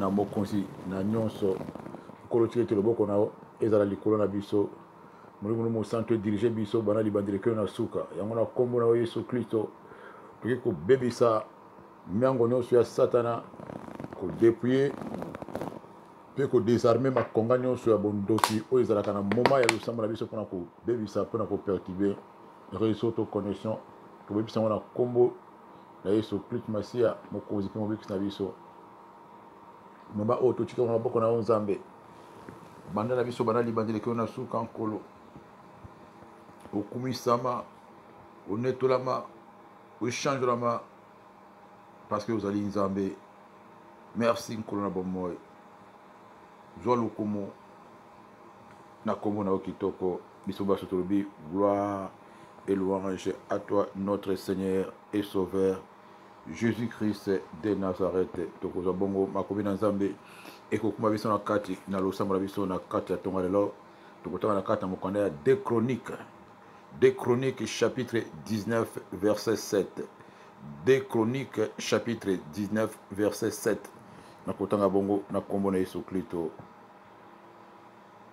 na mokonzi na nyonso kolo tike te loboko na ezala likolo na biso molimo mo santo dirige biso bana libandeli kelo na suka yango na kombo na Yesu Kristo toki kobebisa miango nyonso ya satana kodepouye mpe kodesarme makonga nyonso ya bondoki oyo ezalaka na moma ya losambo na biso mpona kobebisa mpona koperturbe réseau to connexion tobebisa yango na kombo na Yesu Kristo Masia mokonzi mpe mobikisi na biso maba oyo totika na maboko na yo Nzambe banda na biso bana libandeli kelo na suka nkolo okumisama onetolama ochangelama parce que ozali Nzambe merci nkolo na bomoi zwa lokumu na kombo na yo kitoko biso baso tolobi gloire et louange à toi notre Seigneur et Sauveur Jésus-Christ de Nazareth tokozwa bongo makomi na Nzambe ekokuma biso na kati na losambo na biso na kati ya tonga lelo tokotanga na kati ya mokanda ya Deux Chroniques chapitre 19 verset 7 Deux Chroniques chapitre 19 verset 7 nakotanga bongo na kombo na Yesu Kristo.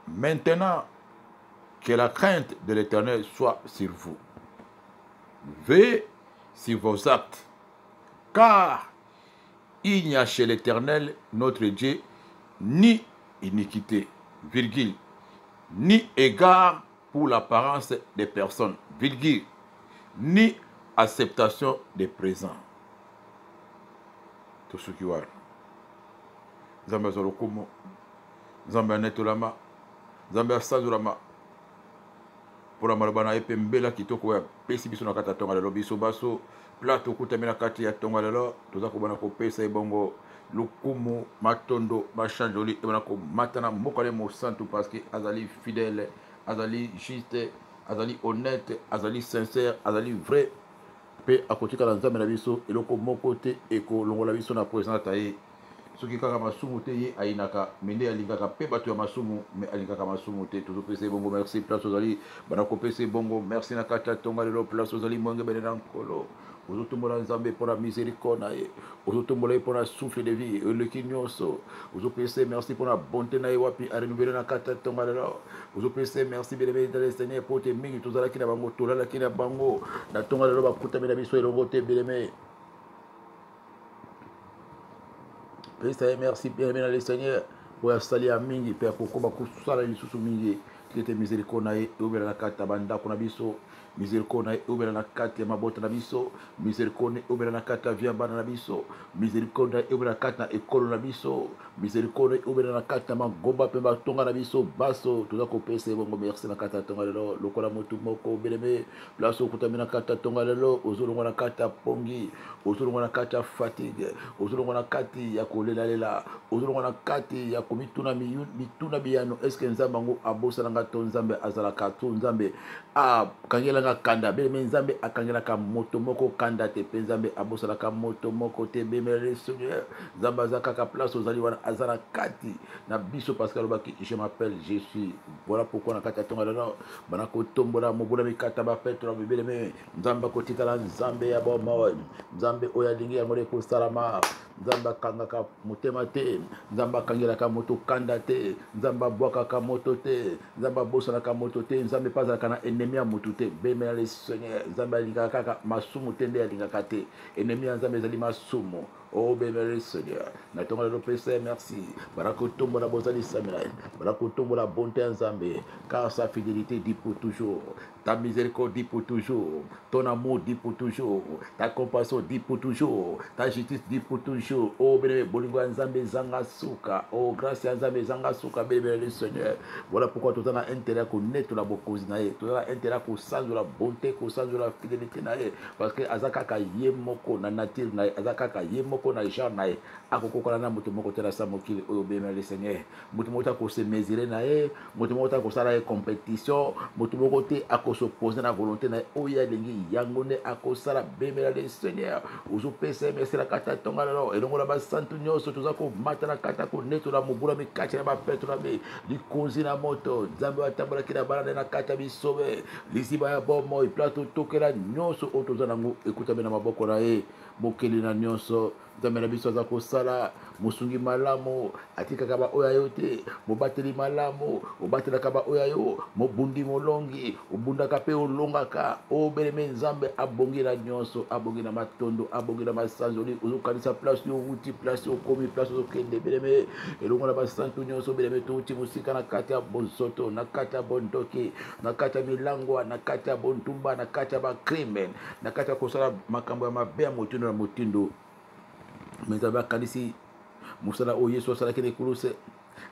Maintenant que la crainte de l'Éternel soit sur vous. Veillez sur vos actes, car il n'y a chez l'Éternel, notre Dieu, ni iniquité, virgule, ni égard pour l'apparence des personnes, virgule, ni acceptation des présents. Tout ce qui va. Zambia Zolokumo, Zambia Netolama, Zambia Sazulama, pour la malabana epembela kitoko ya pesi biso na kata tonga lelo biso baso plato kutamina kati ya tonga lelo toza kobana kopesa ebongo lukumu matondo machanjoli ebana ko matana mokale mo santu parce que azali fidèle azali juste azali honnête azali sincère azali vrai pe akotika na Nzambe na biso eloko moko te eko longola biso na présence taye soki kaka masumu te ye ayinaka mende alingaka pe bato ya masumu me alingaka masumu te tozopesa bongo merci place ozali bana kopesa bongo merci na kati ya tonga lelo place ozali mwenge bene na nkolo ozotombola Nzambe mpona miséricorde na ye ozotombola ye mpona souffle de vie eleki nyonso ozopesa merci mpona bonté na ye wapi arenouvelé na kati ya tonga lelo ozopesa merci bien-aimé dans le Seigneur po te mingi tozalaki na bango tolalaki na bango na tonga lelo bakutami na biso elongo te bien-aimé. Merci bien dans le Seigneur pour installer à mingi père pour koba kusala lisusu mingi kete miséricorde na ye obela na kata banda kuna biso miséricorde na ye obela na kata mabota na biso miséricorde obela na kata viamba na biso miséricorde obela na kata ekolo na biso miséricorde obela na kata magomba pe batonga na biso baso toza kopesa bongo merci na kata tonga lelo lokola motu moko beleme place okutamina kata tonga lelo ozolonga na kata pongi ozolonga na kata fatigue ozolonga na kati ya kolela ozolonga na kati ya komituna mituna biyano est-ce que Nzambe ngo abosa na to Nzambe azalaka to Nzambe a kangela nga kanda beleme Nzambe akangela ka moto moko kanda te pe Nzambe abosa na ka moto moko te bemele Seigneur Nzambe azaka ka place ozali wana azala kati na biso parce que lobaki je m'appelle Jésus voilà pourquoi na kata tonga lelo bana ko tombola mobola mikata ba petro beleme Nzambe ko tikala Nzambe ya bomo Nzambe oya dingi ya ngole ko salama Nzamba kangaka motema te Nzamba kangelaka moto kanda te Nzamba bwakaka moto te Nzamba bosanaka moto te Nzambe pazalaka na ennemi ya moto te bemela le Seigneur Nzamba alingaka kaka masumu te nde alingaka te ennemi ya Nzambe ezali masumu oh bemela le Seigneur na tonga lelo pesa merci barakotombo na bozali samela barakotombo la bonté ya Nzambe car sa fidélité dit pour toujours ta miséricorde dit pour toujours ton amour dit pour toujours ta compassion dit pour toujours ta justice dit pour toujours oh bébé bolingo Nzambe zanga suka oh grâce ya Nzambe zanga suka bébé le Seigneur voilà pourquoi tout a intérêt à connaître la bokozi na ye tout a intérêt à connaître la bonté connaître la fidélité na ye parce que azaka ka yemoko na nature na ye azaka ka yemoko na genre na ye akokokola na moto moko tela sa mokili oyo bébé le Seigneur moto moko ko se mesurer na ye moto moko ko sala ye compétition moto moko te s'opposer à la volonté na oya lengi yangone akosala bemela le Seigneur ozo pesa merci la kata tonga lelo elongo la ba santu nyoso toza ko mata na kata ko neto la mobula mi kati na ba petro be likonzi na moto Nzambe atambola kila bana na kata bisobe lisiba ya bomo plateau tokela nyoso otoza nango ekuta bena maboko na ye mokeli na nyoso Nzambe na biso za kosala mosungi malamu atikaka baoyo yo te, mobateli malamu obatelaka baoyo yo, mobundi molongi obundaka mpe olongaka. O beleme nzambe abongi na nyonso, abongi na matondo, abongi na masanzoli, ozokanisa place yo wuti, place yo komi, place ozokende beleme elongo na basantu nyonso beleme touti mosika na kati ya bozoto, na kati ya bondoki, na kati ya milangwa, na kati ya bontumba, na kati ya bacrimen, na kati ya kosala makambo ya mabe ya motindo na motindo. Nzambe akanisi mosala oyo Yesu asalaki na ekuluse.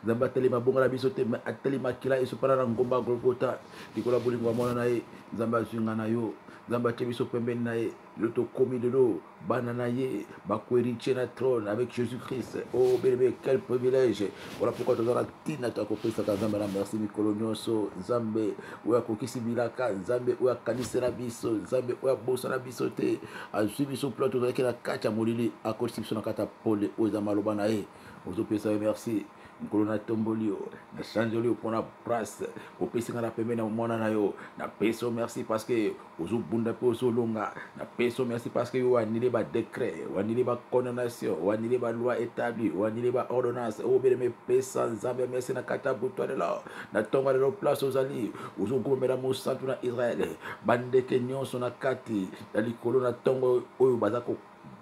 Nzambe atelema bongo na biso te, me atelema kila Yesu mpona na ngomba Golgota likolo ya bolingo ya mwana na ye. Nzambe azwinga na yo, Nzambe atie biso pembeni na ye. Lelo tokomi lelo bana na ye bakohéritier na trône avec Jésus-Christ. Oh bien, quel privilège. Voilà pourquoi toza na ntina tokopesaka Nzambe na merci mikolo nyonso. Nzambe oyo akokisi bilaka, Nzambe oyo akanisela biso, Nzambe oyo abosana biso te, azwi biso plan tozalaki na kati ya molili, akotisi biso na kati ya pole oyo eza maloba na ye. Ozopesa ye merci mokolo na tomboli yo, na chanjoli yo mpona place opesinga na pembeni na mwana na yo. Napesi yo merci parce que ozobunda mpe ozolonga. Napesi yo merci parce que yo wanili badécret, wanili bacondamnation, wanili baloi établi, wanili baordonnance. O beleme pesa Nzambe merci na kati ya butwa lelo, na ntongo lelo place ozali ozogomela mosantu na Israel, bandeke nyonso na kati ya likolo na ntongo oyo baza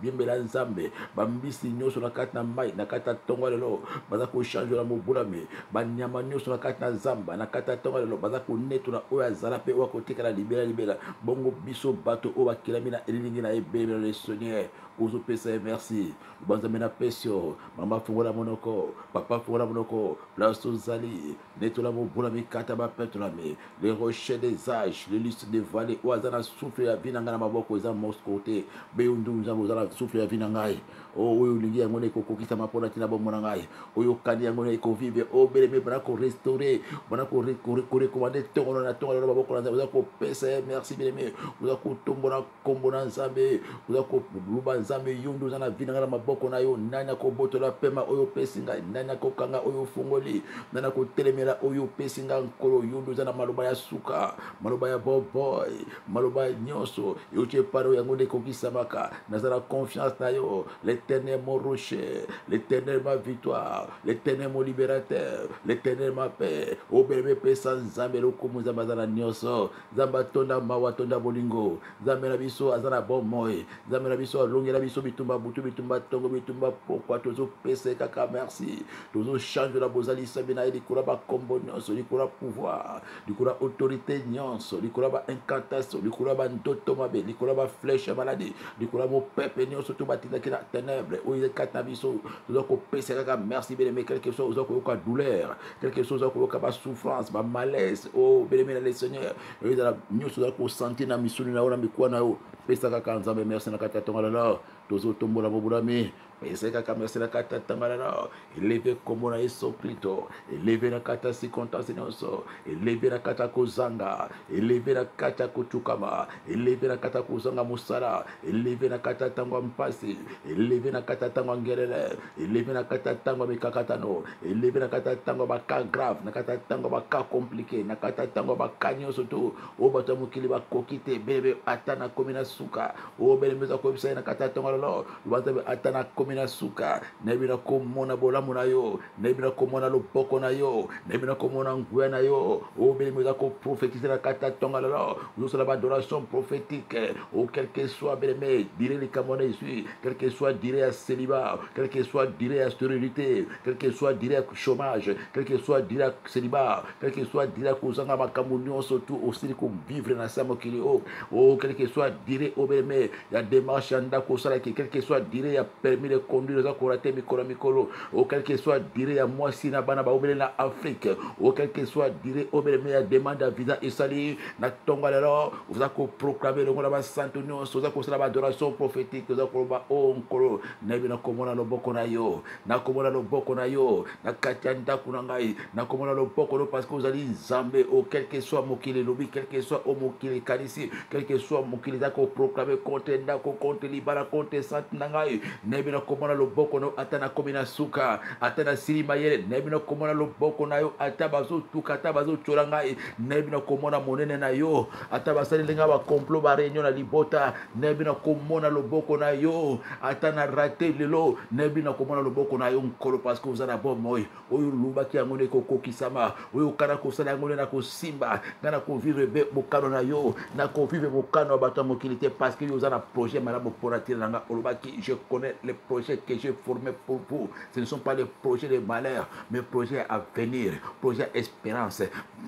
biembela Nzambe, bambisi nyonso na kati na mai, na kati ya ntongo lelo baza kochange na mobulami, banyama nyonso na kati na zamba, na kati ya ntongo lelo baza konetola oyo azala mpe oyo akotikala libela bongo biso bato oyo bakelami na elilingi na ebele le Seigneur. Ozopesa ye merci. Banzambe na pesio mama fungola monoko, papa fungola monoko, place ozali netola mobulami kata bapetolami, les rochers des âges, les listes des vallées oyo aza na souffle ya vinanga na maboko eza mosko te beyundu Nzambe oza na souffle ya vina ngai. Oyo olingi yango na ekokokisama mpona ntina bombo na ngai, oyo okani yango na ekovive. O beleme bana korestaure, bana korekomande ntongo na ntongo lelo maboko na Nzambe. Oza kopesa ye merci beleme, oza kotombola nkombo na Nzambe, oza koluba Nzambe yundu oza na vina ngai na maboko na yo. Nani akobotola pema oyo opesi ngai, nani akokanga oyo ofungoli, nani akotelemela oyo opesi ngai nkolo yundu oza na maloba ya suka, maloba ya boboy, maloba nyonso yotie paro yango nde ekokisamaka. Naza na confiance na yo. L'Éternel mon rocher, l'Éternel ma victoire, l'Éternel mon libérateur, l'Éternel ma paix. O beleme pesa Nzambe lokumu Nzambe aza na nyonso. Nzambe atonda mawa, atonda bolingo. Nzambe na biso aza na bomoi, Nzambe na biso alongela biso bitumba butu, bitumba tongo, bitumba pokwa. Tozopesa kaka merci, tozochange la bozali Nzambe na ye likolo ya bakombo nyonso, likolo ya pouvoir, likolo ya autorité nyonso, likolo ya baincantation, likolo ya bandoto mabe, likolo ya baflèche ya maladi, likolo ya mopepe nyonso to batindaki na ténèbres oyo ekati na biso. Toza kopesa kaka merci beleme, quelque chose oza koyoka douleur, quelque chose oza koyoka basouffrance, bamalaise. O beleme na le Seigneur oyo ezala nyonso oza kosentir na misuni na yo na mikuwa na yo. Pesa kaka Nzambe merci na kati ya ntongo lelo tozotombola mobulami. Pesa kaka merci na kati ya ntongo lelo, eleve kombo na Yesu Kristo, eleve na kati ya circonstance nyonso, eleve na kati ya kozanga, eleve na kati ya kotukama, eleve na kati ya kozanga mosala, eleve na kati ya ntango ya mpasi, eleve na kati ya ntango ya ngelele, eleve na kati ya ntango ya mikakatano, eleve na kati ya ntango ya baka grave, na kati ya ntango ya baka komplike, na kati ya ntango ya baka nyonso to oyo bato ya mokili bakoki te belebe ata na komi na suka. O belebe eza koyebisa ye na kati ya ntongo lelo Nzambe ata na komi na suka, nayebi na komona bolamu na yo, nayebi na komona loboko na yo, nayebi na komona nguya na yo. O belebe eza koprofetize na kati ya ntongo lelo ozosala badoration prophétique. O quel que soit belebe dire likambo na ezwi, quel que soit dire ya célibat, quel que soit dire ya stérilité, quel que soit dire ya chômage, quel que soit dire ya célibat, quel que soit dire ya kozanga makambo nyonso tu osili kovivre na sa mokili o. O quel que soit dire o belebe ya démarche ya ndako osalaki, quel que soit dire ya permis de conduire oza korate mikolo mikolo, o quel que soit dire ya mwasi na bana baobele na Afrique, o quel que soit dire o belebe ya demande ya visa esali na ntongo lelo oza koproclame longo na basantu nyonso, oza kosala badoration prophétique, oza koloba o nkolo nayebi na komona loboko na yo, nakomona loboko na yo na kati ya ndako na ngai, nakomona loboko no parce que ozali Nzambe. O quel que soit mokili lobi, quel que soit o mokili kanisi, quel que soit mokili za koproclame contre ndako, contre libala, contre protestante na ngai nebina komona loboko no atana komina suka atana silima yele nebina komona loboko na yo ata bazo tuka ata bazo chola ngai nebina komona monene na yo ata basali lenga ba complot ba réunion na libota nebina komona loboko na yo atana raté lelo nebina komona loboko na yo nkolo parce que vous avez bon moi oyo lubaki yango ne kokokisama oyo kana kosala yango na kosimba ngana ko vivre be bokano na yo na ko vivre bokano bato mokilité parce que vous avez un projet malamu pour attirer nanga olobaki je connais les projets que j'ai formés pour vous ce ne sont pas des projets de malheur mais projets à venir projets espérance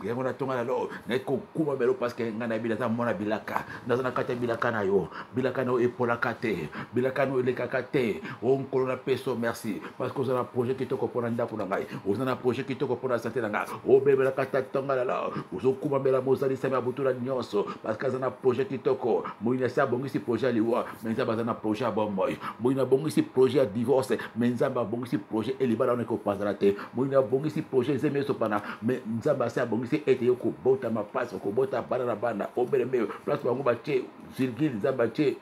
yango na tonga lelo ne ko kuma belo parce que ngana bilata mona bilaka ndazana kata bilaka na yo bilaka no epolaka te bilaka no elekaka te on kolona peso merci parce que vous avez un projet qui te kopona ndako na ngai vous avez un projet qui te kopona santé na ngai o bebela kata tonga lelo uzokuma bela mozali sema butula nyonso parce que zana projet qui te ko moina sa bongisi projet liwa menza bazana projet bomboy moina bongisi projet divorce menza bongisi projet elibala ne ko pasala te moina bongisi projet zemeso pana mais nzamba sa bongisi ete yoko bota ma place ko bota bana na bana obeleme place bango ba che virgule nzamba che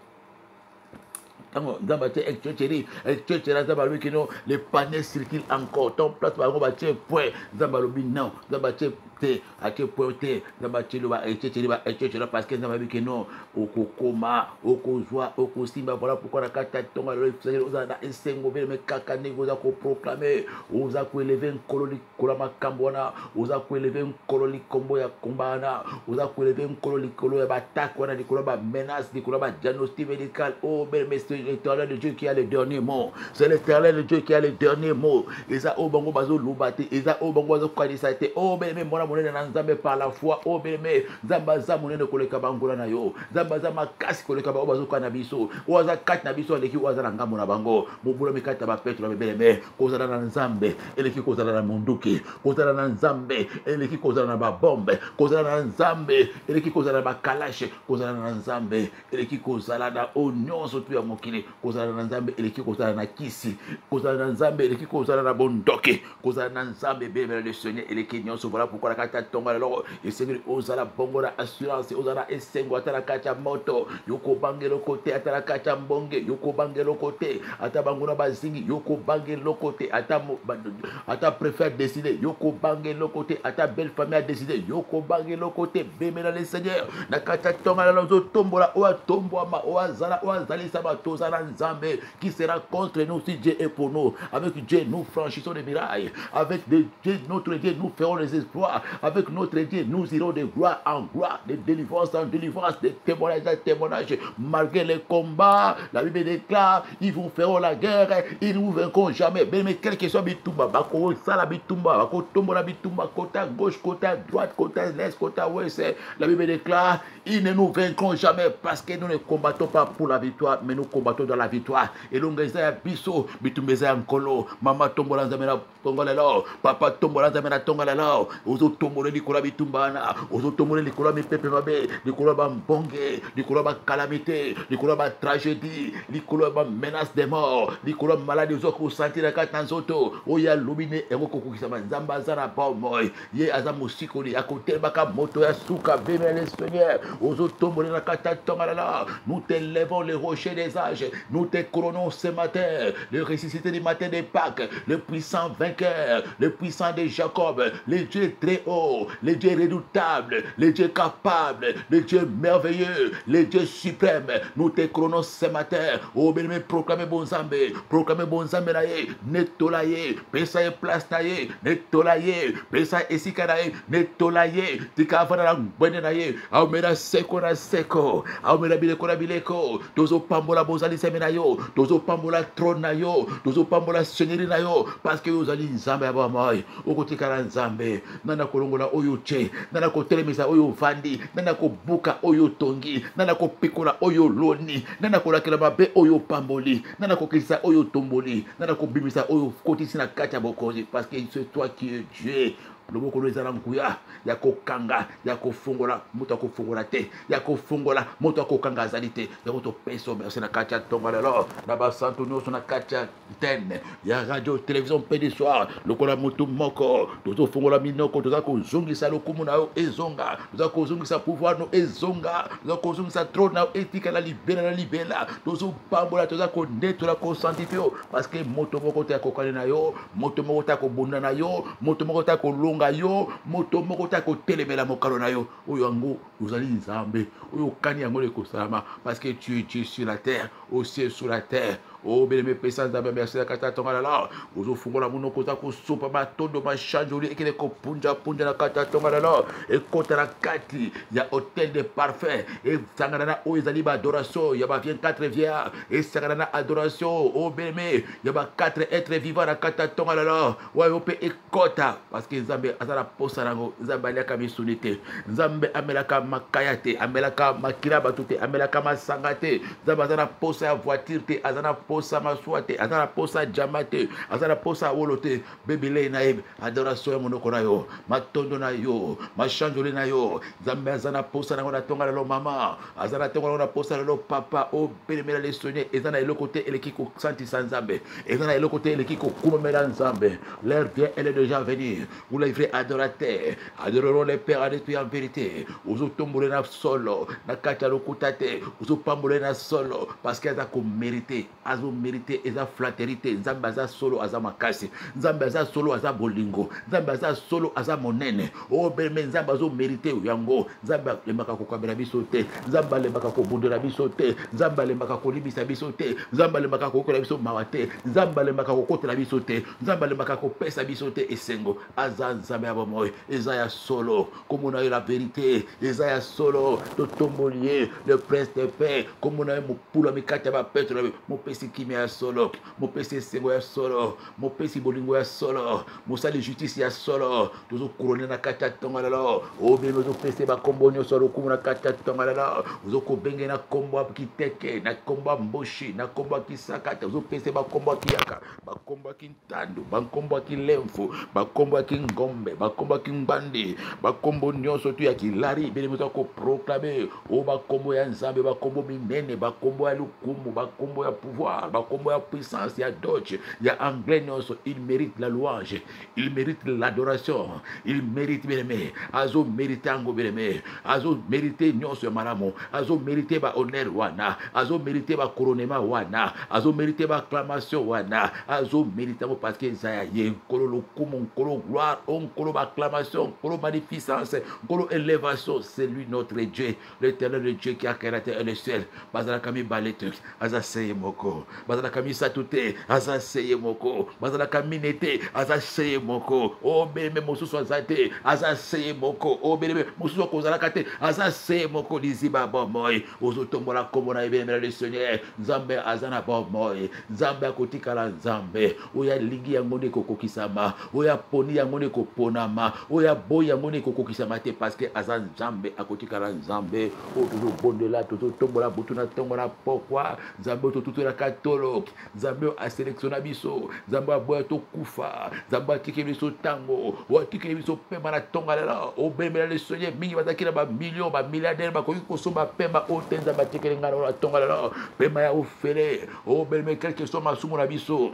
tango nzamba che ekchecheri nzamba lobi kino les panneaux circulent encore ton place bango ba che point nzamba lobi non nzamba che te ake pote nzamba che lo ba ekchecheri parce que nzamba lobi kino okokoma okozwa okosimba voilà pourquoi na kata tonga lo oza na esengo bele kaka ndenge oza ko proclamer oza ko élever nkolo likolo makambo wana oza ko élever nkolo likombo ya kombana oza ko élever nkolo likolo ya batak wana likolo ba menace likolo ba diagnostic médical oh belle c'est l'éternel de Dieu qui a le dernier mot c'est l'éternel de Dieu qui a le dernier mot eza o bango bazo lubati eza o bango bazo kanisa te oh belle mona monene na nzambe par la foi oh belle nzamba za monene koleka bangola na yo nzamba makasi koleka ba bazo kana biso oza kat na biso leki oza na ngambo na bango mobula mikata ba petro ba beleme kozala na nzambe eleki kozala na munduki kozala na nzambe eleki kozala na ba bombe kozala na nzambe eleki kozala na ba kalashe kozala na nzambe eleki kozala na onyonso tu ya mokili kozala na nzambe eleki kozala na kisi kozala na nzambe eleki kozala na bondoke kozala na nzambe bébé le Seigneur eleki nyonso voilà pourquoi la kata tonga lelo esengeli ozala bongo na assurance ozala esengo atala kata moto yoko bangelo kote atala kata mbonge yoko bangelo kote ata bangona bazingi yoko bangelo kote ata préfère décider yoko bangelo kote ata belle famille a décidé yoko bangelo kote bemela le Seigneur na kata tonga lelo zo tombola o tomboa ma o azala o azali saba tozala nzambe qui sera contre nous si Dieu est pour nous avec Dieu nous franchissons les murailles avec Dieu notre Dieu nous ferons les exploits avec notre Dieu nous irons de gloire en gloire de délivrance en délivrance de témoignage en témoignage malgré les combats la Bible déclare ils vous feront la guerre ils ne vous vaincront jamais mais quelle que soit bitumba bako sala bitumba bako tombola bitumba côté gauche côté droite côté l'est côté ouest la Bible déclare ils ne nous vaincront jamais parce que nous ne combattons pas pour la victoire mais nous combattons dans la victoire et l'ongeza ya biso bitumbeza ya nkolo mama tombola nzamena tongola lo papa tombola nzamena tongola lo ozo tombola likola bitumbana ozo tombola likola mipepe mabe likola ba mbonge likola ba calamité likola ba tragédie likola ba menace de mort likola maladie ozo ko sentir kata nzoto oya lubine eko kokukisa nzamba zana ba moy ye azamu sikoli akotel baka moto ya suka bébé le Seigneur ozo tombola na kata tongola lo nous t'élevons les rochers des âges nous te couronnons ce matin le ressuscité du matin des Pâques le puissant vainqueur le puissant de Jacob le Dieu très haut le Dieu redoutable le Dieu capable le Dieu merveilleux le Dieu suprême nous te couronnons ce matin oh bien proclamer bon Zambé naye netolaye pesa e place naye netolaye pesa esika naye netolaye tikavana na bwene naye aumera seko na seko aumera bileko tozo pambola bozali semena yo tozo pambola trône na yo tozo pambola seigneurie na yo parce que vous allez nzambe aba moy okotikala nzambe nana kolongola oyo che nana kotelemisa oyo vandi nana kobuka oyo tongi nana kopikola oyo loni nana kolakela mabe oyo pamboli nana kokisa oyo tomboli nana kobimisa oyo kotisi na kati ya bokozi parce que c'est toi qui es Dieu loboko no ezala nguya ya kokanga ya kofungola moto akofungola te ya kofungola moto akokanga azali te yango topesa merci na kati ya ntongo lelo na basantu nyonso na kati ya antenne ya radio télévision mpe du soir lokola motu moko tozofungola minoko toza kozongisa lokumu na yo ezonga toza kozongisa pouvoir no ezonga toza kozongisa trône na yo etikala libela tozopambola toza konetola kosanctifie yo parce que moto moko te akokani na yo moto moko te akobunda na yo moto moko te akolonga yo moto moko te akotelemela mokalo na yo oyo yango ozali nzambe oyo okani yango lekosalama parce que tu es Dieu sur la terre aussi sur la terre. Oh, bien aimé, personne d'abord, merci à Kata Tonga là. Ozo fungola muno koza ko sopa matondo machanjoli et que ko punja na Kata Tonga là. Et kota la kati, ya hôtel de parfait et sangana o ezali ba adoration, ya ba 24 vieillards et sangana adoration. Oh, bien aimé, ya ba 4 êtres vivants na Kata Tonga là. Wa yo pe ekota parce que Nzambe azala posa nango, Nzambe alaka misunite. Nzambe amelaka makayate, amelaka makira batute, amelaka masangate. Nzambe azala posa ya voiture te, azala posa maswate azana posa jamate azana posa wolote bebele na ebe adoration ya monoko na yo matondo na yo machanjoli na yo Nzambe azana posa na tonga lelo mama azana tonga na posa lelo papa o belemela les sonner ezana eloko te eleki ko santi sans Nzambe ezana eloko te eleki ko kumela Nzambe l'heure vient elle est déjà venue vous les vrais adorateurs adoreront les pères adétruits en vérité ozo tombole na solo na kata lokutate ozo pambole na solo parce qu'elle a mérité azo mérité eza flatérité Nzambe aza solo aza makasi Nzambe aza solo aza bolingo Nzambe aza solo aza monene o beme Nzambe azo mérité yango Nzambe lembaka kokabela biso te Nzambe lembaka kobundela biso te Nzambe lembaka kolibisa biso te Nzambe lembaka kokola biso mawa te Nzambe lembaka kokotela biso te Nzambe lembaka kopesa biso te esengo aza Nzambe ya bomoi eza ya solo komona yo la vérité eza ya solo totombolie le prince de paix komona yo mopula mikata ba petro mopesi kimia ya solo mopesi esengo ya solo mopesi bolingo ya solo mosali justice ya solo tozo couronner na kati ya ntongo lelo obemi ozopesa bakombo nyonso lokumu na kati ya ntongo lelo ozokobenge na kombo ya kiteke na kombo ya mboshi na kombo ya kisakata ozopesa bakombo ya kiyaka bakombo ya kintandu bakombo ya kilemfu bakombo ya kingombe bakombo ya kingbandi bakombo nyonso tu ya kilari bele moto koproclamer o bakombo ya Nzambe bakombo minene bakombo ya lukumu bakombo ya pouvoir bakombo ya puissance ya doge ya anglais nyonso il mérite la louange il mérite l'adoration il mérite bien aimé azo mérite ango bien aimé azo mérite nyonso ya malamu azo mérite ba honneur wana azo mérite ba couronnement wana azo mérite ba acclamation wana azo mérite parce que ça y est kolo lukumu kolo gloire on kolo ba acclamation kolo magnificence kolo élévation c'est lui notre Dieu l'éternel Dieu qui a créé la terre et le ciel bazala kami balete aza seye moko bazala kami satute aza seye moko bazala kami nete aza seye moko o beme mosusu azate aza seye moko o beme mosusu kozala kate aza seye moko liziba bomoi ozotombola kombo na ebemela le Seigneur Nzambe azana bomoi Nzambe akotikala Nzambe oya ligi yango ne kokokisama oya poni yango ne koponama oya boy yango ne kokokisama te parce que aza Nzambe akotikala Nzambe o tozo bondela tozo tombola butuna tombola pourquoi Nzambe totutura katolo Nzambe a sélectionné biso Nzambe aboya to kufa Nzambe atiki biso tango o atiki biso pemba na tonga la o bemela le Seigneur mingi bazakira ba millions ba milliardaires ba koki kosomba pemba o tenza batiki ngana la tonga la pemba ya ofele o bemela quelque soit masumu na biso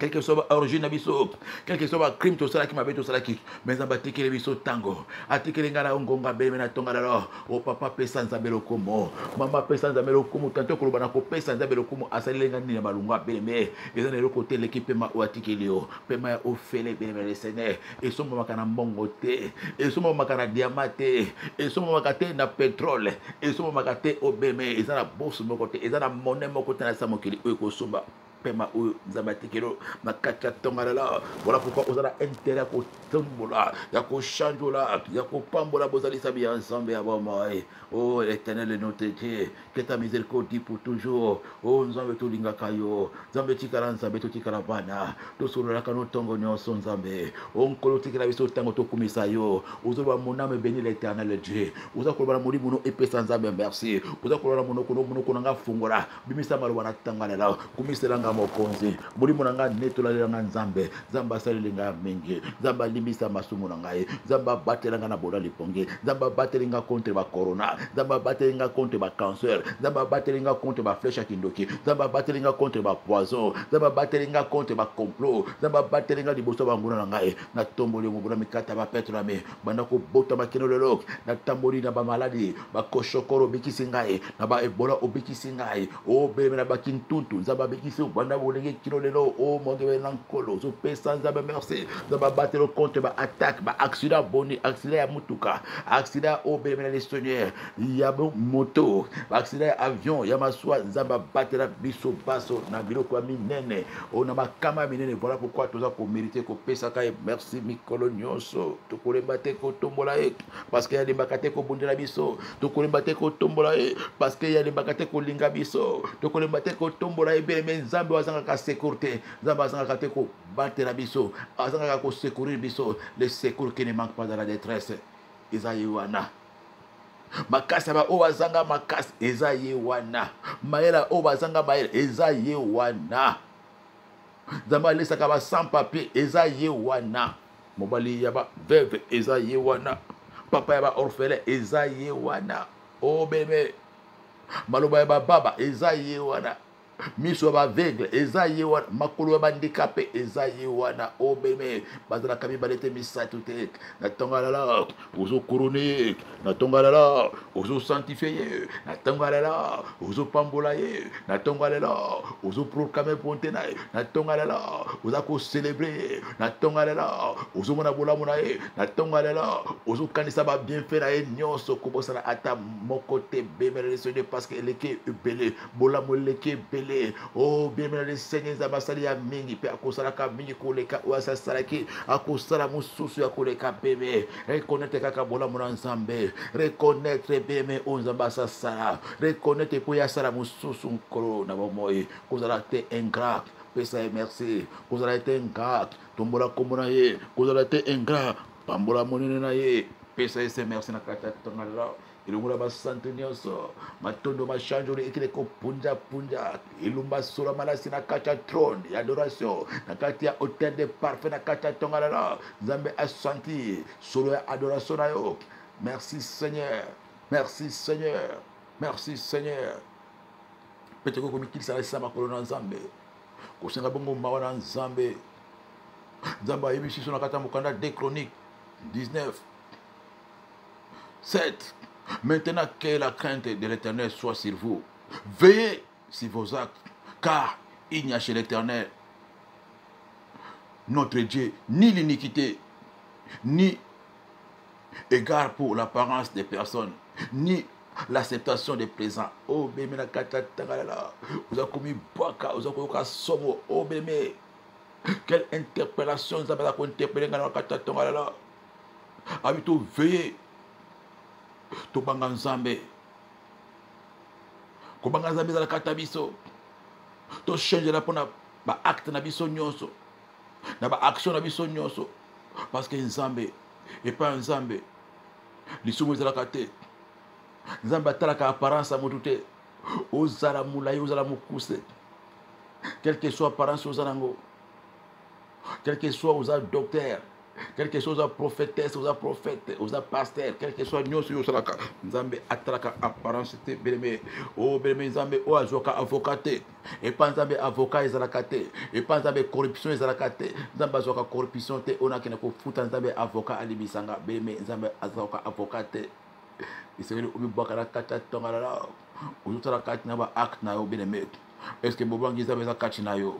quel que soit l'origine biso, quel que soit le crime to sala ki mabe to sala ki, mais Nzambe atikele biso tango, atikele ngala ngonga be mena tonga la o papa pesa Nzambe lokomo, mama pesa Nzambe lokomo tanto ko lobana ko pesa Nzambe lokomo asali ngani na balunga be me, ezana le côté l'équipe ma o atikele yo, pema ya ofele be me le Seigneur, et somo makana mbongo te, et somo makana diamate, et somo makate na pétrole, et somo makate obeme, ezana bourse moko te, ezana monnaie moko te na samokili o ko somba pema ou Nzambatikelo makata tongalala voilà pourquoi on a intérêt ko tombola ya ko chanjola ya ko pambola bozali sabi ensemble ya bomoi oh l'Éternel est notre Dieu que ta miséricorde pour toujours oh Nzambe to linga kayo Nzambe tikala Nzambe to tikala bana to solola kano tongo nyonso Nzambe on kolo tikala biso tango to kumisa yo ozoba mon âme béni l'Éternel Dieu oza ko bana muri muno epesa Nzambe merci oza ko bana muno kono nga fungola bimisa malwa na tangala kumisa nanga mokonzi molimo nanga netolalela nga nzambe nzambe asaleli nga mingi nzambe alimbisa masumu na ngai nzambe abatela nga na bola liponge nzambe abateli nga contre ba corona nzambe abateli nga contre ba cancer nzambe abateli nga contre ba flèche ya kindoki nzambe abateli nga contre ba poison nzambe abateli nga contre ba complot nzambe abateli nga liboso banguna na ngai na tomboli ngobuna mikata ba petre me banda ko bota makino lelo na tamboli na ba maladi ba koshokoro bikisi ngai na ba ebola obikisi ngai o bebe na ba kintuntu nzambe bikisi banda bolenge kino lelo o mongebe na nkolo zo pesa nzambe merci nzambe abateli contre ba attaque ba accident boni accident ya mutuka accident o bebe na l'estonnière ya moto ba accident ya avion ya maswa nzambe abatela biso baso na biloko ya minene o na makama minene. Voilà pourquoi toza ko mériter ko pesa ka merci mikolo nyonso to kolemba te ko tombola e parce que ya lembaka te ko bundela biso to kolemba te ko tombola e parce que ya lembaka te ko linga biso to kolemba te ko tombola e bele men nzambe wazanga ka sécurité nzambe wazanga te ko batela biso wazanga ko secourir biso les secours qui ne manquent pas dans la détresse Isaïe wana makasi ba o wazanga makasi Isaïe wana maela o wazanga maela Isaïe wana nzambe alesaka ba sans papier Isaïe wana mobali ya ba veuve Isaïe wana papa ya ba orphelin Isaïe wana o bebe maloba ya ba baba Isaïe wana miso ya ba aveugle Isaïe wana makolo ya ba handicapé Isaïe wana o bebe bazala kami balete misatu te na tongalala ozo couronner na tongalala ozo sanctifier na tongalala ozo pambola ye na tongalala ozo proclamer bonté na tongalala oza ko célébrer na tongalala ozo mona bolamu na ye na tongalala ozo kanisa ba bienfait na ye nyonso kobosana ata mokote bemele sone parce que eleke ebele bolamu eleke ebele oh bemele le Seigneur zabasali ya mingi pe akosala ka mingi koleka oasa salaki akosala mususu ya koleka bebe reconnaître kaka bolamu na nzambe reconnaître beme onzambasa sala reconnaître po ya sala mususu nkolo na bomoi kozala te ingrat pesa ye merci kozala te ingrat tombola komona ye kozala te ingrat pambola monene na ye pesa ye merci na kata tongala ilungu ba santo nyonso matondo machanjoli ekile ko punja punja ilumba sura malasi na kata trône ya adoration na kati ya hôtel de parfait na kata tongala nzambe asanti solo ya adoration na yo merci Seigneur merci Seigneur merci Seigneur pete ko komikilisa la sama kolona nzambe kosenga bongo mawa na nzambe nzambe ayebi na kata mokanda des chroniques 19 7. Maintenant que la crainte de l'Éternel soit sur vous, veillez sur vos actes, car il n'y a chez l'Éternel, notre Dieu, ni l'iniquité, ni égard pour l'apparence des personnes, ni l'acceptation des présents. Oh, bébé, la katatangalala, vous avez commis baka, vous avez commis somo, oh, bébé, quelle interpellation vous avez interpellé dans la katatangalala. Habito, veillez. To banga nzambe ko banga nzambe za kata biso to changer la pona ba acte na biso nyonso na ba action na biso nyonso parce que nzambe et pas nzambe lisumu za kate nzambe atalaka apparence mutu te ozala mulai ozala mukuse quel que soit apparence ozalango quel que soit oza docteur quelque chose à prophétesse, aux prophètes, aux pasteurs, quelque chose nous sur salaka. Nzambe atraka apparence te beleme. Oh beleme nzambe o azoka avocaté. Et pas nzambe avocat ezalakate. Et pas nzambe corruption ezalakate. Nzambe azoka corruption te ona kena ko futa nzambe avocat alibisanga beleme nzambe azoka avocaté. Iseli obi bakara kata tongala. Uzutara kati na ba acte na yo beleme. Est-ce que bobangi nzambe za kati na yo?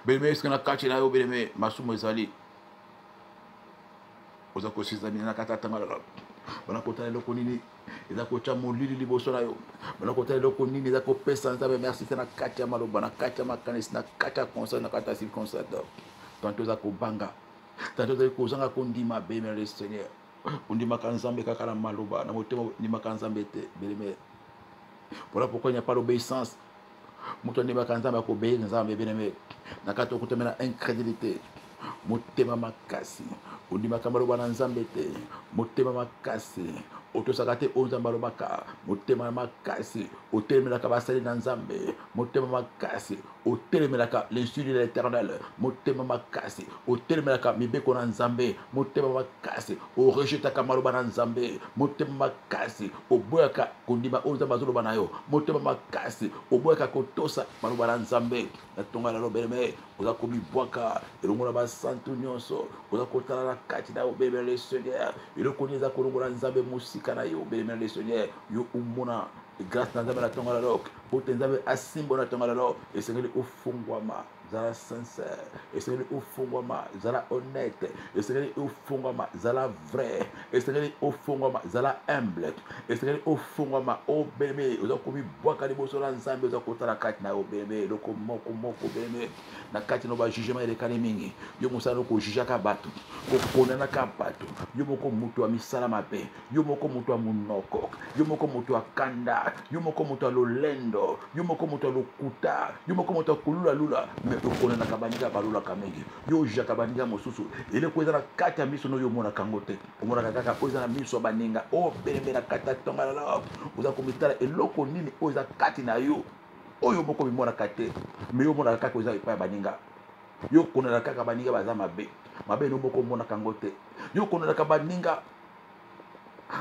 Beleme est-ce que na kati na yo beleme masumo ezali oza ko sizamina na kata tangala bana kotala loko nini eza ko cha molili liboso na yo bana kotala loko nini eza ko pesa nzambe merci na kati ya maloba na kati ya makanisi na kati ya conseil na kati ya circonstance tanto za ko banga tanto za ko zanga ko ndima beleme le Seigneur ondima ka nzambe kaka na maloba na motema ndima ka nzambe te beleme voilà pourquoi il n'y a pas d'obéissance. Mutoni bakanza bakobeye nzambe beneme nakati okutemena incrédulité motema makasi ondima kamalo bana nzambe te motema makasi otosaka te oyo nzambe alobaka motema makasi otelemelaka basali na nzambe motema makasi otelemelaka l'institut de l'éternel motema makasi otelemelaka mibeko na nzambe motema makasi orejetaka maloba na nzambe motema makasi oboyaka kondima oyo nzambe azoloba na yo motema makasi oboyaka kotosa maloba na nzambe na tonga lelo beleme oza komibwaka elongo na basantu nyonso oza kotala na kati na yo beleme le seigneur eloko nini eza kolongola nzambe mosika na yo beleme le seigneur yo omona grâce na nzambe na tonga lelo po te nzambe asimbo na tonga lelo esengeli ofungwama zala sincère esengeli ofungwama zala honnête esengeli ofungwama zala vrai esengeli ofungwama zala humble esengeli ofungwama o beleme oza komibwaka liboso na nzambe oza kotala kati na yo beleme eloko moko beleme na kati na bajugement elekani mingi yo mosala okojujaka bato kokonanaka bato yo moko moto ya misala mabe yo moko moto ya monoko yo moko moto ya kanda yo moko moto ya lolendo yo moko moto ya lokuta yo moko moto ya kolulalula me okonanaka baninga balulaka mingi yo ojujaka baninga mosusu eleko eza na kati ya miso no yo omonaka yango te omonaka kaka oyo eza na miso ya baninga o beleme na kati ya tonga lelo oza komitala eloko nini oyo eza kati na yo oyo moko bimonaka te me yo omonaka kaka oyo eza epai ya baninga yo okonanaka kaka baninga baza mabe mabe no moko omonaka yango te yo okonanaka baninga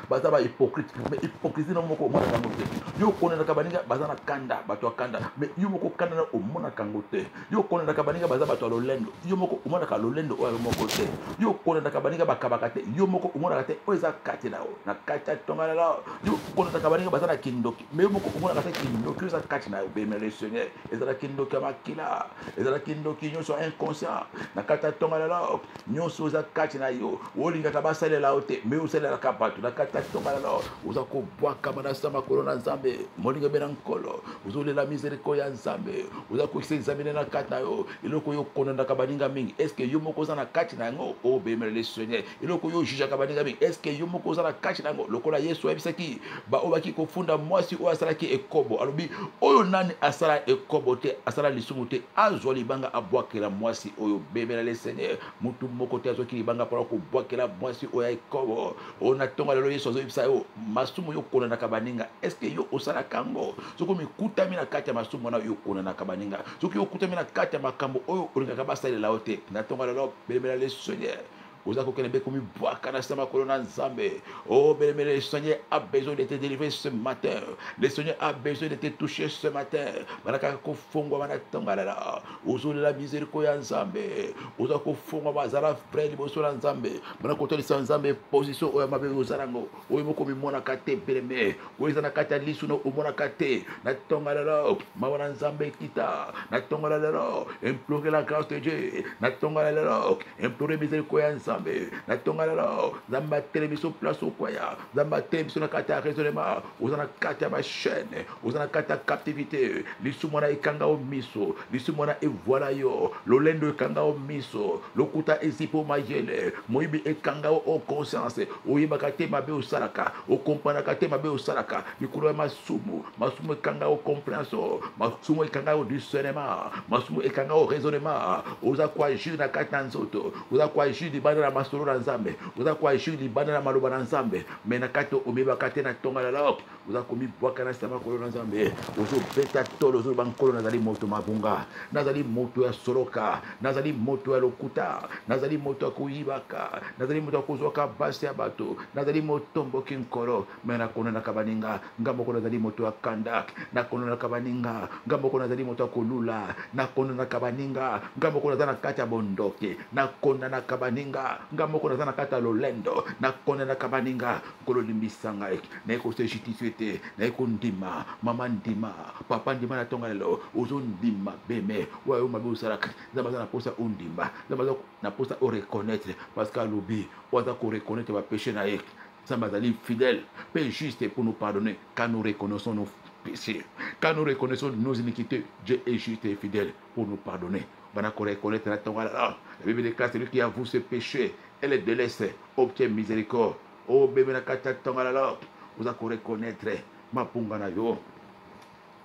baza ba hypocrite mais hypocrisie no moko omona kango te yo konenaka baninga baza na kanda bato ya kanda mais yo moko kanda na omona kango te yo konenaka baninga baza bato ya lolendo yo moko omonaka lolendo oyo moko te yo konenaka baninga bakabaka te yo moko omonaka te oyo eza kati na yo na kati ya tonga lelo yo konenaka baninga baza na kindoki mais yo moko omonaka te kindoki eza kati na yo bemele le seigneur ezala kindoki ya makila ezala kindoki nyonso inconscient na kati ya tonga lelo nyonso eza kati na yo olingaka basalela yo te mais osalelaka bato na kati ya tonga lelo oza kobwaka manasa makolo na nzambe molinga bena nkolo ozolela miséricorde ya nzambe oza kokisa examine na kati na yo eloko yo konandaka baninga mingi est ce que yo moko oza na kati na yango obemele le seigneur eloko yo jujaka baninga mingi est ce que yo moko oza na kati na yango lokola yesu ayebisaki baoyo baki kofunda mwasi oyo asalaki ekobo alobi oyo nani asala ekobo te asala lisumu te azwa libanga abwakela mwasi oyo bemele le seigneur mutu moko te azwaki libanga mpona kobwakela mwasi oyo ya ekobo oyo na tonga lelo yesu azoyebisa yo masumu yo konanaka baninga est ce que yo osalaka yango soki omikutami na kati ya masumu wana yo konanaka baninga soki okutami na kati ya makambo oyo olingaka basalela yo te na tonga lelo belemela le seigneur oza kokende mpe komibwaka na nsima makolo na nzambe oh belemele le seigneur a besoin de te délivrer ce matin le seigneur a besoin de te toucher ce matin banakaka kofungwama na tonga lela ozolela miséricorde ya nzambe oza kofungwama azala vrai liboso na nzambe bana kotolisa nzambe position oyo mabe ozala yango oyo moko mimonaka te beleme oyo eza na kati ya lisu no omonaka te na tonga lelo mawa na nzambe ekita na tonga lelo implore la grâce de Dieu na tonga lelo implore miséricorde ya nzambe na tonga lelo nzambe atele biso place okwaya nzambe atele biso na kati ya raisonnement oza na kati ya bachaîne oza na kati ya captivité lisumu wana ekanga o miso lisumu wana evoila yo lolendo ekanga o miso lokuta ezipo mayele moyibi ekanga o conscience oyebaka te mabe osalaka okompanaka te mabe osalaka likolo ya masumu ekanga o compréhension masumu ekanga o discernement masumu ekanga o raisonnement oza koagir na kati na nzoto oza koagir libanda na masolo na nzambe oza koagir libanda na maloba na nzambe me na kati omebaka te na tonga lelo oza komibwaka na nsima makolo na nzambe ozobeta tolo ozoloba nkolo nazali moto mabunga nazali moto ya soloka nazali moto ya lokuta nazali moto ya koyibaka nazali moto ya kozwaka basi ya bato nazali motomboki nkolo me nakonanaka baninga nga moko nazali moto ya kanda nakonanaka baninga nga moko nazali moto ya kolula nakonanaka baninga nga moko naza na kati ya bondoke nakonanaka baninga nga moko naza na kati ya lolendo nakonanaka baninga nkolo limbisa ngai naye kose justifié te naye kondima mama ndima papa ndima na tonga lelo ozondima beme wayo mabe osalaka nzambe aza na posa ondima nzambe aza na posa oreconnaître parce que alobi oaza koreconnaître bapéché na ye nzambe azali fidèle pe juste pour nous pardonner quand nous reconnaissons nos péchés quand nous reconnaissons nos iniquités Dieu est juste et fidèle pour nous pardonner bana reconnaître la tonga lelo la Bible déclare celui qui avoue ses péchés et les délaisse obtient miséricorde oh bébé na kati tonga lelo oza koreconnaître mapunga na yo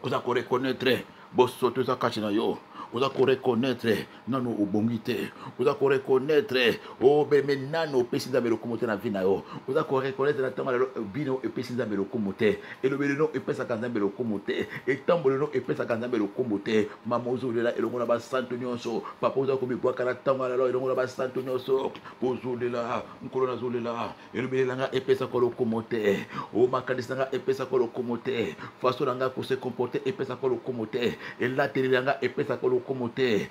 oza koreconnaître bosoto eza kati na yo oza koreconnaître nano obongi te oza koreconnaître obeme nano opesi nzambe lokumu te na vi na yo oza koreconnaître na ntango lelo bino epesi nzambe lokumu te elobeli no epesaka nzambe lokumu te etamboli no epesaka nzambe lokumu te mama ozolela elongo na basantu nyonso papa oza komibwaka na ntango lelo elongo na basantu nyonso ozolela nkolo nazolela elobeli nanga epesaka lokumu te makanisi nanga epesaka lokumu te faso nanga kose comporte epesaka lokumu te elateli nanga epesaka lokumu te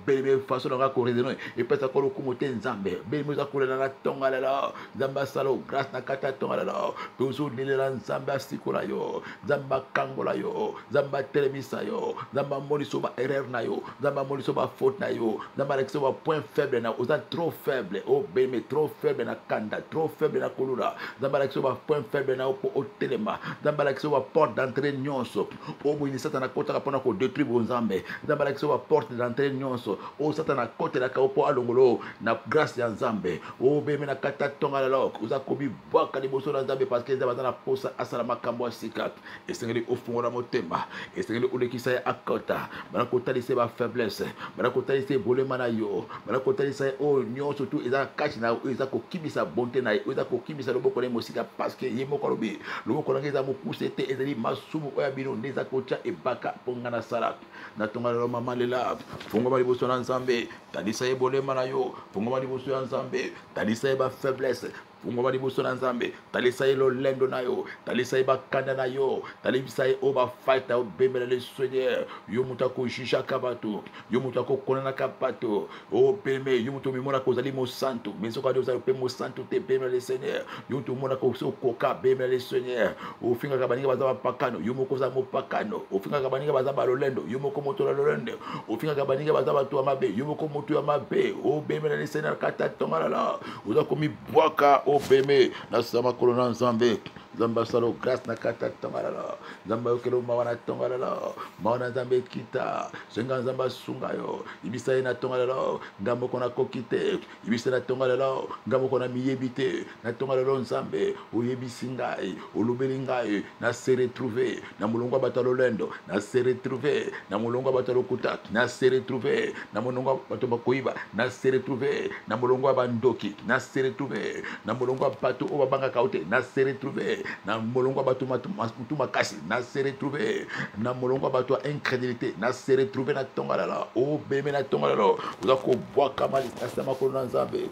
beleme faso nanga koreseno epesaka lokumu te nzambe beleme oza kolela na ntongo lelo nzambe asala grâce na kati ya ntongo lelo mpe ozolelela nzambe asikola yo nzambe akangola yo nzambe atelemisa yo nzambe amonisa yo baerreur na yo nzambe amonisa yo bafaute na yo nzambe alekisa yo bapoint faible na oza trop faible beleme trop faible na kanda trop faible na kolula nzambe alekisa yo bapoint faible na yo mpo otelema nzambe alekisa yo baporte d'entrée nyonso oboyini satana akotaka mpona kodétruire bonzambe nzambe alekisa yo baporte d'entrée nyonso oyo satana akotelaka yo mpo alongolo na grâce ya nzambe obeme na kati ya ntonga lelo oza komibwaka liboso na nzambe parce que nzambe aza na posa asala makambo ya sika esengeli ofungola motema esengeli olekisa ye akota bana kotalisa ye bafaiblesse bana kotalisa ye bolema na yo bana kotalisa ye oyo nyonso tu eza kati na yo eza kokimisa bonte na ye oyo eza kokimisa loboko na ye mosika parce que ye moko alobi loboko na ngai eza mokuse te ezali masumu oyo ya bino nde eza kotya ebaka mpo nga nasala na tonga lelo mama lela fungoma liboso na nzambe talisa ye bolema na yo fungoma liboso ya nzambe talisa ye bafaiblesse fungoma liboso na nzambe talisa ye lolendo na yo talisa ye bakanda na yo talisa ye oyo bafaita obembela le seigneur yo moto akojujaka bato yo moto akokonanaka bato opeme yo moto omimonaka ozali mosantu mais soki adi ozali mpe mosantu te bembela le seigneur yo moto omonaka osi okoka bembela le seigneur ofingaka baninga baza bapakano yo moko oza mopakano ofingaka baninga baza balolendo yo moko moto na lolendo ofingaka baninga baza bato ya mabe yo moko moto ya mabe obembela le seigneur kata tonga lala oza komibwaka opeme na sama kolo na nzambe nzambe asala grâce na kati ya ntonga lelo nzambe ayokela mawa na ntonga lelo mawa na nzambe ekita senga nzambe asunga yo yebisa ye na ntonga lelo nga moko nakoki te yebisa na ntonga lelo nga moko na miyebi te na ntonga lelo nzambe oyebisi ngai olobeli ngai na se retrouve na molongo ya bato ya lolendo na se retrouve na molongo ya bato ya lokuta na se retrouve na molongo ya bato bakoyiba na se retrouve na molongo ya bandoki na se retrouve na molongo ya bato oyo babangaka yo te na se retrouve na molongo ya bato mutu makasi na se retrouve na molongo ya bato ya incrédulité na se retrouve na ntonga lelo obeme na ntonga lelo oza kobwakama likasi ya makolo na nzambe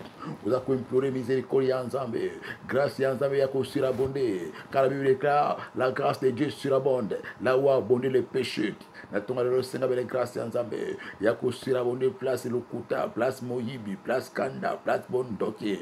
oza koimplore miséricorde ya nzambe grâce ya nzambe ya kosirabonde car la Bible déclare la grâce de Dieu surabonde là où a abondé le péché na ntonga lelo senga bele grâce ya nzambe ya kosirabonde place lokuta place moyibi place kanda place bondoki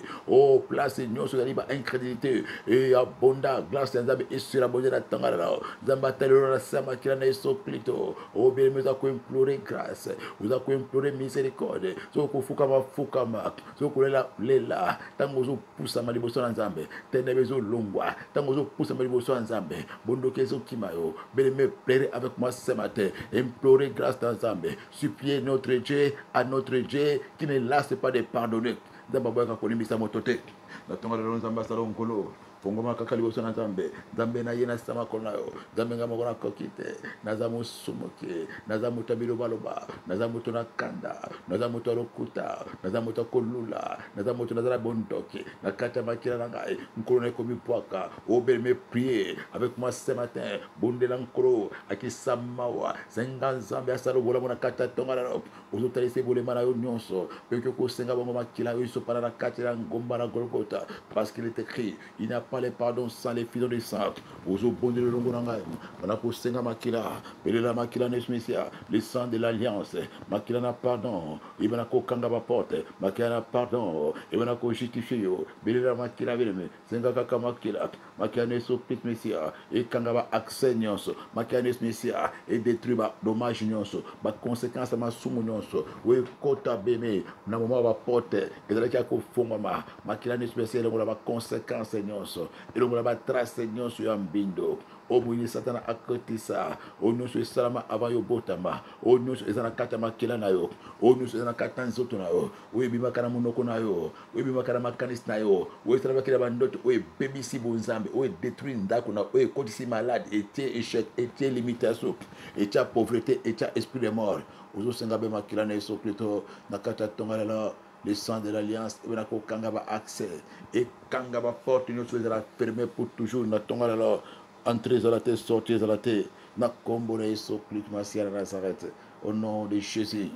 place nyonso ezali ba incrédulité e abonda grâce ya nzambe esirabonde na ntonga lelo nzambe atalelo na se ya makila na yesu kristo obelemi oza koimplore grâce oza koimplore miséricorde soki kofukama fukama soki kolela lela ntango ozopusama liboso na nzambe tenebe ezolongwa ntango ozopusama liboso ya nzambe bondoki ezokima yo beleme plaire avec moi ce matin implorer grâce dans nzambe supplier notre Dieu à notre Dieu qui ne lasse pas de pardonner nzambe aboyaka kolimbisa moto te na ntongo lelo nzambe asala nkolo fongoma kaka liboso na nzambe nzambe na ye na sama makolo na yo nzambe nga moko nakoki te naza mosomoki naza moto ya bilobaloba naza moto na kanda naza moto ya lokuta naza moto ya kolula naza moto naza na bondoki na kati ya makila na ngai nkolo na ekomi pwaka obeleme prier avec moi ce matin bondela nkolo akisa mawa senga nzambe asala obolamu na kati ya ntonga lelo ozotalisa ebolema na yo nyonso mpe okoki kosenga bango makila oyo esopana na kati ya ngomba na golgota parce qu'il est écrit il n'y a pas les pardons sans les filons de sang ozobonde le longo na ngai bana kosenga makila pelela makila na yesu mesia le sang de l'alliance makila na pardon ebana kokanga baporte makila na pardon ebana kojustifie yo belela makila beleme senga kaka makila makila na yesu kristo mesia ekanga ba accès nyonso makila na yesu mesia edétruire ba dommage nyonso ba conséquence ya masumu nyonso oekota beme na moment ya baporte ezalaki ya kofungwama makila na yesu mesia elongola ba conséquence nyonso nyonso elongola batrace nyonso ya mbindo o moyini satana akotisa o nyonso esalama avant yo botama o nyonso eza na kati ya makila na yo o nyonso eza na kati ya nzoto na yo oyo ebimaka na monoko na yo oyo ebimaka na makanisi na yo oyo esalabaki na bandoto oyo ebebisi bonzambe oyo edétruire ndako na oyo ekotisi malade etie échec etie limitation etia pauvreté etia esprit de mort ozosenga be makila na yesu kristo na kati ya tonga lelo le sang de l'alliance ebena kokanga ba accès ekanga ba porte nyonso ezala fermé pour toujours na tonga lelo entrer dans la terre, sortir dans la terre. Na kombo na Yesu Christ Masia na Nazareth. Au nom de Jésus.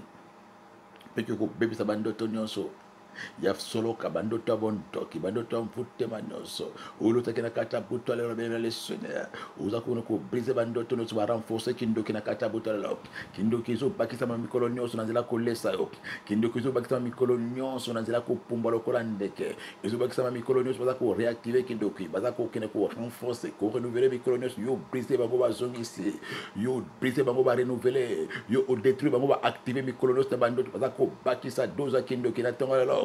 Peke ko bébé sa bandoto nyonso. Ya solo ka bandoto bondoki bandoto mfute manyoso. Ulu takena kata buto le robena le seigneur. Uza ko ko briser bandoto nyonso ba renforcer kindoki na kata buto le. Kindoki zo bakisa ma mikolo nyonso na nzela ko lesa yo. Kindoki zo bakisa ma mikolo nyonso na nzela ko pumba lokola ndeke. Ezo bakisa ma mikolo nyonso baza ko réactiver kindoki baza ko kene ko renforcer ko renouveler mikolo nyonso yo briser bango ba zongisi. Yo briser bango ba renouveler. Yo détruire bango ba activer mikolo nyonso na bandoto baza ko bakisa doza kindoki na tonga le.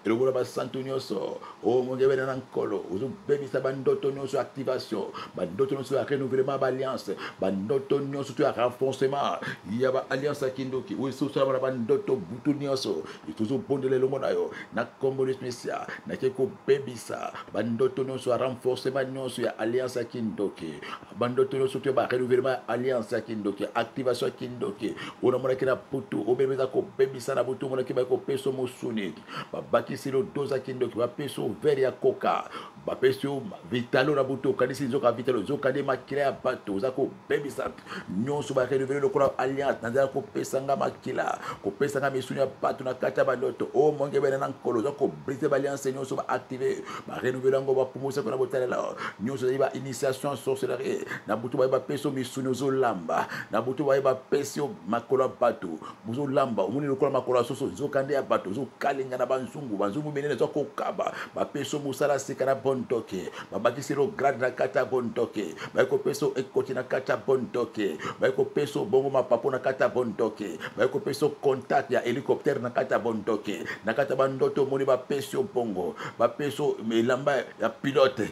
Elongola basantu nyonso o mongebe na nkolo ozo bebisa bandoto nyonso activation bandoto nyonso ya renouvellement ba alliance bandoto nyonso to ya renforcement ya ba alliance kindoki o so so na bandoto butu nyonso itozo bondele longo na yo na kombo le Messia na keko bebisa bandoto nyonso ya renforcement nyonso ya alliance kindoki bandoto nyonso to ba renouvellement alliance kindoki activation kindoki ona mona kina putu o bebisa ko bebisa na butu mona kiba ko peso musuni babakisi lo doza kindoki bapeso vere ya koka bapeso vitalo na buto kanisi zoka vitalo zoka de makila ya bato zako bebisa nyonso ba renouveler lokola alliance na ko pesanga makila ko pesanga misuni ya bato na kata bandoto o monge bena na nkolo zako briser ba alliance nyonso ba activer ba renouveler ngo ba pumusa ko na botalela nyonso ba initiation sorcellerie na buto ba peso misuni zo lamba na buto ba peso makola bato buzo lamba omuni lokola makola soso zoka de ya bato zo kalinga na banzungu benene zo kokaba bapeso musala sikana bondoke babakisiro grade na kata bondoke bayiko peso ekoti na kata bondoke bayiko peso bongo mapapo na kata bondoke bayiko peso contact ya hélicoptère na kata bondoke na kata bandoto moni bapeso bongo bapeso melamba ya pilote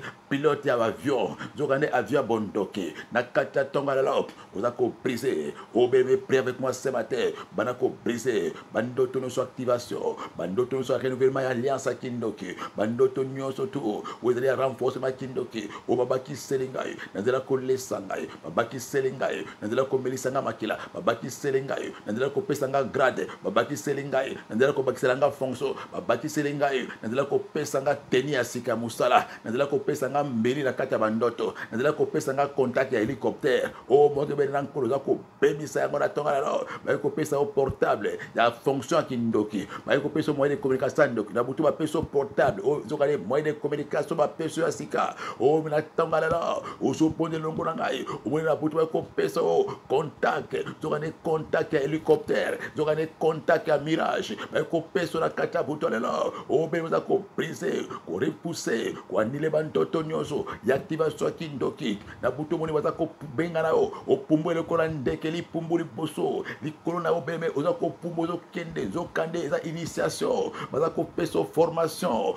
ya avion zokane avion bondoke na kata tonga la ozako briser obebe prier avec moi ce matin banako briser bandoto no activation bandoto no renouvellement ya alliance kindoki bandoto nyonso tu wezali ya renforcement kindoki o babaki selingai nazela ko lesangai babaki selingai nazela ko melisanga makila babaki selingai nazela ko pesanga grade babaki selingai nazela ko bakiselanga fonction babaki selingai nazela ko pesanga teni ya sika musala nazela ko pesanga mbeli na kata bandoto nazela ko pesanga contact ya hélicoptère o moto be nan ko ko bebisa yango na tonga la ba ko pesa au portable ya fonction kindoki ba ko pesa moyen de communication donc na butu ba peso portable o zokale moyen de communication ba peso ya sika o na tonga la o so pone longo na ngai o moyen na butu ba ko pesa o contact zokane contact ya hélicoptère zokane contact ya mirage ba ko pesa na kata butu la o be za ko briser ko repousser ko anile bandoto nyonso ya activation kindoki na butu moni baza ko benga na o pumbwele ko na ndeke li pumbuli boso li kolona o beme o za ko pumbo zo kende zo kande za initiation baza ko peso formation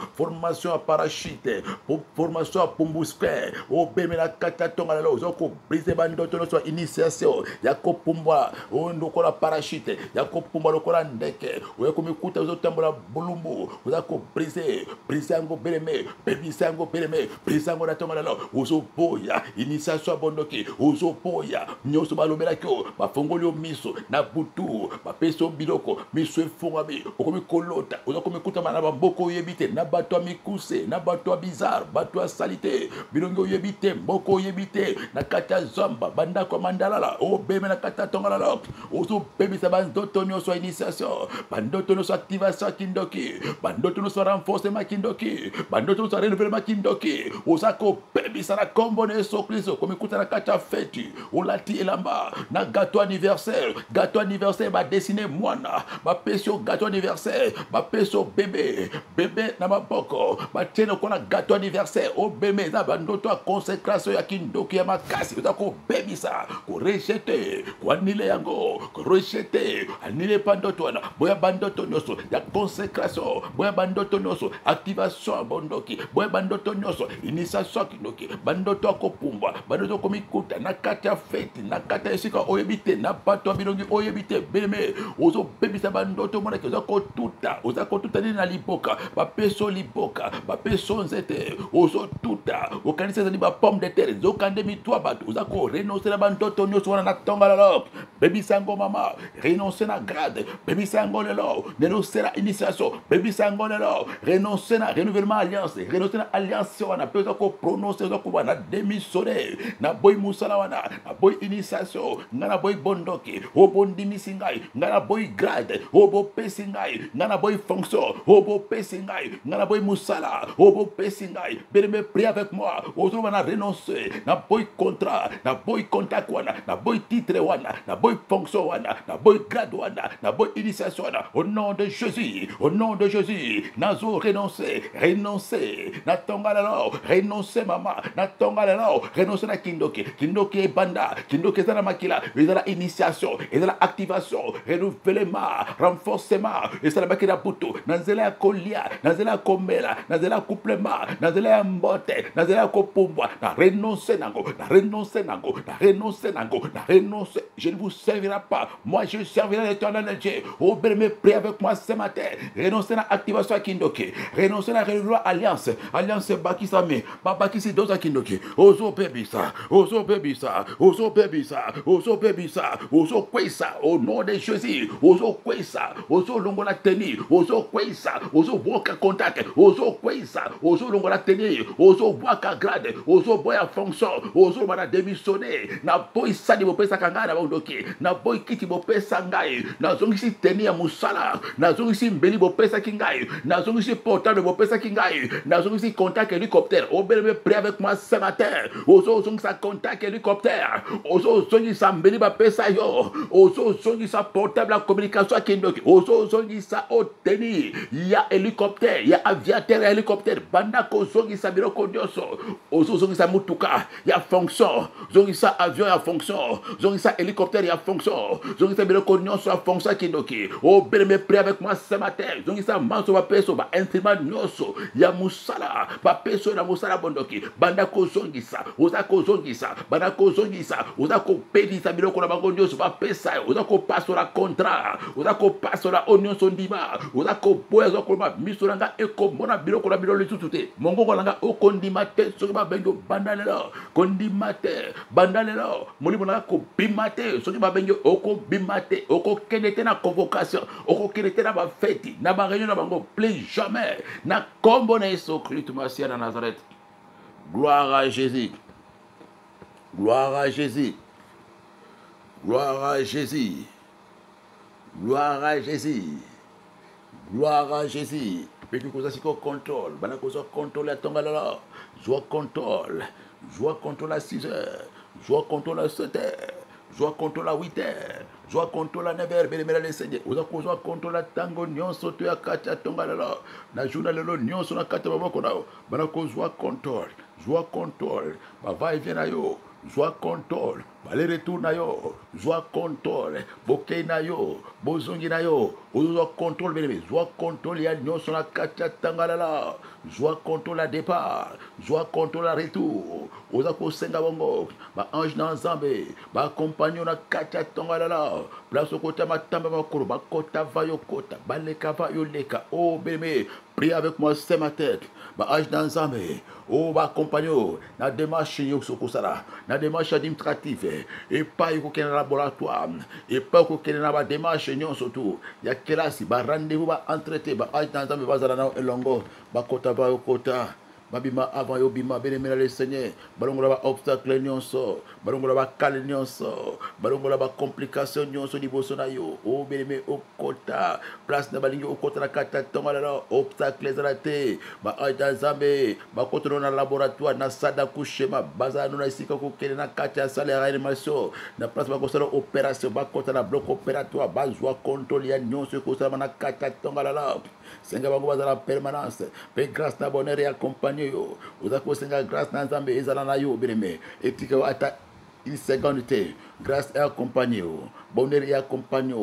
à parachute formation à pumbusque o beme na kata tonga la zo ko briser bandoto no so initiation ya ko pumbwa o ndoko la parachute ya ko pumbwa lokola ndeke o ko mikuta zo tambola bulumbu o za ko briser yango beleme bebisa yango beleme briser yango na tonga la o zo boya initiation bondoki o zo boya nyonso balobela ko bafongoli o miso na butu bapeso biloko miso efongami okomi kolota okomi kuta na bamboko yebite na bato mikuse na bato bizarre bato salite bilongo yebite mboko yebite na kata zamba banda ko mandalala o beme na kata tongalala ozo bebisa bandoto nyonso initiation bandoto nyonso activation kindoki bandoto nyonso renforcement kindoki bandoto nyonso renouvellement kindoki osako bebisa na kombo na Yesu Kristo komi kuta na kata feti olati elamba na gâteau anniversaire ba dessiner mwana ba peso gâteau anniversaire ba peso ozo bébé bébé na maboko batieno kona gâteau anniversaire o bébé na bandoto a consécration ya kindoki ya makasi oza kobebisa korejete koanile yango korejete anile bandoto wana boya bandoto nyonso ya consécration boya bandoto nyonso activation ya bondoki boya bandoto nyonso initiation ya kindoki bandoto akopumbwa bandoto komikuta na kati ya feti na kati ya esika oyebi te na bato ya bilongi oyebi te beme ozobebisa bandoto monaki oza kotuta nini na liboka bapeso liboka bapeso nzete ozotuta okanisa ezali bapomme de terre ezokande mitwa bato oza korenonce na bandoto nyonso wana na tonga lelo bebisa yango mama renonce na grade bebisa yango lelo renonce na initiation bebisa yango lelo renonce na renouvellement alliance renonce na alliance wana mpe oza koprononce oza koba na démissionne na boyi mosala wana na boyi initiation nga na boyi bondoki obondimisi ngai nga na boyi grade obopesi ngai nga na boyi fonction obopesi ngai nga na boyi mosala obopesi ngai bien-aimé prie avec moi ozoba na renoncer na boyi contrat na boyi contact wana na boyi titre wana na boyi fonction wana na boyi grade wana na boyi initiation wana au nom de Jésus nazo renoncer na tonga lelo renoncer mama na tonga lelo renoncer na kindoki ebanda kindoki ezala makila ezala initiation ezala activation renouvellement renforcement ezala bakila butu na nzela ya kolia na nzela ya komela na nzela ya couplement na nzela ya mbote na nzela ya kopumbwa na renoncer nango je ne vous servirai pas moi je servirai l'éternel Dieu oh bien-aimé prie avec moi ce matin renoncer na activation ya kindoki renoncer na renouveau alliance bakisame babakisi doza kindoki ozo bebisa ozo kwesa au nom de Jésus ozo kwesa ozo longola teni ozo kwesa ozo boka contact ozo kwesa ozo longola teni ozo boka grade ozo boya fonction ozo bana démissionner na boy sadi bopesa kanga na bondoki na boy kiti bopesa ngai na zongisi teni ya musala na zongisi mbeli bopesa kingai na zongisi portable bopesa kingai na zongisi contact hélicoptère au bien prie avec moi ce matin ozo zongisa contact hélicoptère ozo zongisa mbeli bapesa yo ozo zongisa portable la communication kindoki ozo zongisa oteni ya hélicoptère ya aviateur ya hélicoptère banda ko zongisa biloko nyonso ozo zongisa mutuka ya fonction zongisa avion ya fonction zongisa hélicoptère ya fonction zongisa biloko nyonso ya fonction kindoki o bien prie avec moi ce matin zongisa manso bapeso ba instrument nyonso ya musala bapeso na musala bondoki banda ko zongisa oza ko zongisa banda ko zongisa oza ko pedisa biloko na bango nyonso bapesa oza ko pasola contrat oza ko pasola onionso ndima oza ko boya oza koloma miso nanga ekomona biloko na biloko lisusu te mongongo nanga okondima te soki babengi banda lelo kondima te banda lelo molimo nanga kobima te soki babengi okobima te okokende te na convocation okokende te na bafeti na bareunion na bango plus jamais na kombo na Yesu Kristo Masia na Nazareth. Gloire à Jésus. Gloire à Jésus. Gloire à Jésus. Gloire à Jésus. Gloire à Jésus. Petit cosa si contrôle. Bana cosa contrôle à tonga là. Joie contrôle. Joie contrôle à 6 heures. Joie contrôle à 7 heures. Joie contrôle à 8 heures. Joie contrôle à 9 heures. Bénémera les seigneurs. Oza ko joie contrôle à tango nyonso to ya kati ya tonga là. Na journal lelo nyonso na kati maboko na. Bana ko joie contrôle. Joie contrôle. Ba va et vient yo. Joie contrôle. Balé retour na yo. Joie contrôle. Bokei na yo. Bozongi na yo. Ozo contrôle bénémé. Joie contrôle ya nyonso na kati ya tanga là. Joie contrôle à départ. Joie contrôle à retour. Oza ko senga bongo. Ba ange na nzambe. Ba compagnon na kati ya tonga là. Place au côté matamba makoro. Ba kota va yo kota. Ba leka va yo leka. Oh bénémé. Prie avec moi ce matin. Ba ange na nzambe. Oh ba compagnon. Na démarche yo sokosala. Na démarche administrative. Et pas yo kokena laboratoire. Et pas yo kokena na ba démarche nyon surtout. Ya kelasi ba rendez-vous ba entretien ba ange na nzambe bazala na elongo. Ba kota va yo kota. Babima avant yo bima bénémoine le Seigneur balongola ba obstacle nyonso balongola ba kale nyonso balongola ba complication nyonso liboso na yo o bénémoine okota place na balingi okota na kata tonga la obstacle ezalate ba aja zambe ba kotona na laboratoire na sada kushema bazano na isika ko kele na kata ya salle ya réanimation na place ba kosala opération ba kota na bloc opératoire ba zwa contrôle ya nyonso ko sala na kata tonga la senga bango bazala permanence pe grâce na bonheur et accompagner yo ozako senga grâce na nzambe ezala na yo beneme etika ata une seconde te grâce et accompagner bonheur et accompagner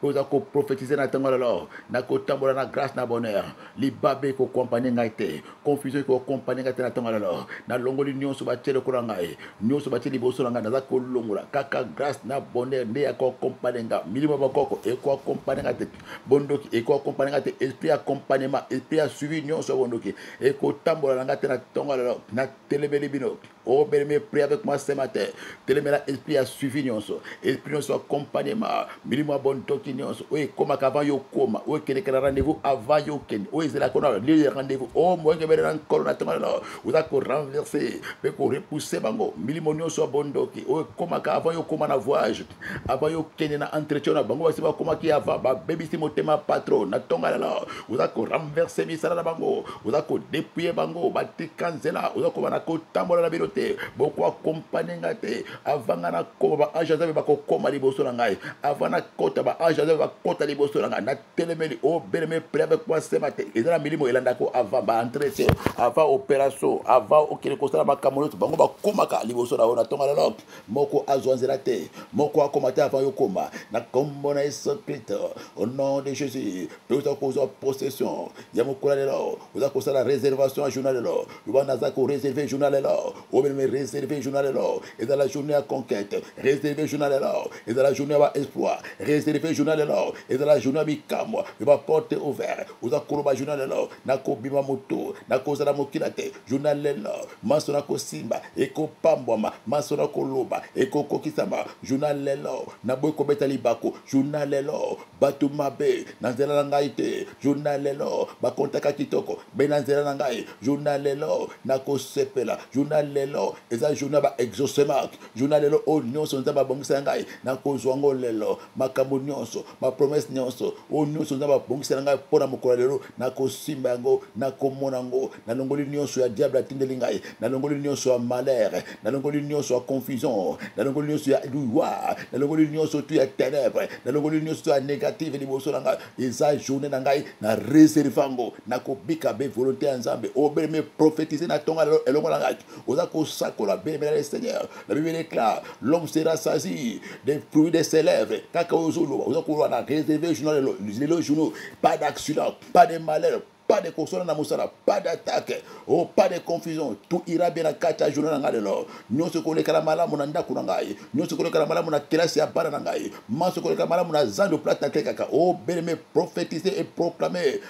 pour ça prophétiser na tango lelo na ko tambola na grâce na bonheur libabe ko accompagner ngaite confusion ko accompagner ngaite na tango lelo na longoli nyonso ba tshele ko ngai nyonso ba tshele boso nga na ko longola kaka grâce na bonheur ne ko accompagner nga milimo bakoko e ko accompagner ngate bondoki e ko accompagner ngate esprit accompagnement esprit a suivi nyonso bondoki e ko tambola ngate na tango lelo na telebeli bino oh bien priez avec moi ce matin telemela esprit a suivi nyonso esprit nyonso accompagnement milimo bondoki nyonso oui comme avant yo koma oui kele kala rendez-vous avant yo ken oui c'est la kona le rendez-vous oh moi que bela encore na tango lelo vous a ko renverser pe ko repousser bango milimo nyonso bondoki oui comme avant yo koma na voyage avant yo ken na entretien na bango basi ba koma ki avant ba baby si motema patron na tango lelo vous a ko renverser misala na bango vous a ko dépouiller bango ba tikanzela vous a ko na ko tambola na birote beaucoup accompagner ngate avant na ko ba agent ba ko koma liboso na ngai avant na kota ba agent ba kota liboso na ngai na telemeli oh beleme prêt avec moi ce matin et dans la milimo elanda ko avant ba entretien avant opération avant okele ko sala ba kamono bango ba koma ka liboso na ona tonga lelo moko azwanzela te moko akomate avant yo koma na kombo na Yesu Christ au nom de Jésus tout à cause de possession ya mokola lelo vous a ko sala réservation à journal lelo vous va naza ko réserver journal lelo o beleme réserver journal lelo et dans la journée à conquête réserver journal lelo et dans la journée à espoir réserver journal lelo et dans la journée à bikamwa il va porter ouvert vous a ko ba journal lelo na ko bima moto na ko sala mokilate journal lelo masona ko simba e ko pambwama masona ko loba e ko kokisama journal lelo na boy ko beta libako journal lelo batu mabe na nzela ngai te journal lelo ba kontaka kitoko be na nzela ngai journal lelo na ko sepela journal lelo eza journal ba exaucement journal lelo o nyonso nzamba bongisa ngai na ko zwango lelo makambo nyonso ma promesse nyonso o nyonso nzamba bongisa ngai pona mokola lelo na ko simba yango na ko monango na longoli nyonso ya diable atindeli ngai na longoli nyonso ya malheur na longoli nyonso ya confusion na longoli nyonso ya loi na longoli nyonso tu ya ténèbres na longoli nyonso ya négative liboso na ngai eza journée na ngai na réservango na ko bika be volonté ya nzambe o be me prophétiser na tonga lelo elongo na ngai oza ko sakola be le Seigneur la Bible déclare l'homme sera sasi des fruits de ses lèvres kaka ozolo oza ko na réserver journal lelo journaux pas d'accident pas de malheur pas de consolation na musala pas d'attaque oh pas de confusion tout ira bien na kata journée na ngai lelo nyonso ko lekala malamu na ndako na ngai nyonso ko lekala malamu na classe ya bana na ngai manso ko lekala malamu na zando plate na kaka oh beleme prophétiser et proclamer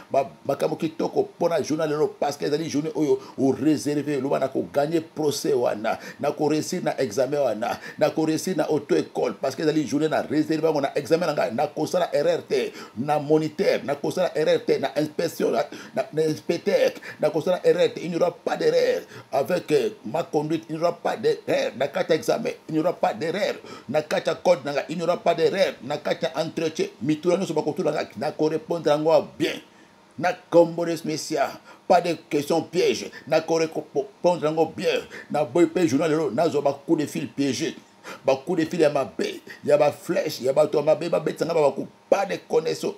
makambo kitoko pona journée lelo parce que ezali journée oyo o réserver lo bana ko gagner procès wana na ko réussir na examen wana na ko réussir na auto école parce que ezali journée na réserver na examen na ngai na ko sala RRT na moniteur na ko sala RRT na inspection na inspecteur na constat erreur il n'y aura pas d'erreur avec ma conduite il n'y aura pas d'erreur na kata examen il n'y aura pas d'erreur na kata code na il n'y aura pas d'erreur na kata entretien mitula no so ba ko tula na ko répondre ngo bien na combo de messia pas de questions pièges na ko répondre ngo bien na boy pe journal lelo na zo ba coup de fil piégé ba coup de fil ya mabe ya ba flèche ya ba to mabe ba betanga ba ko pas de connexion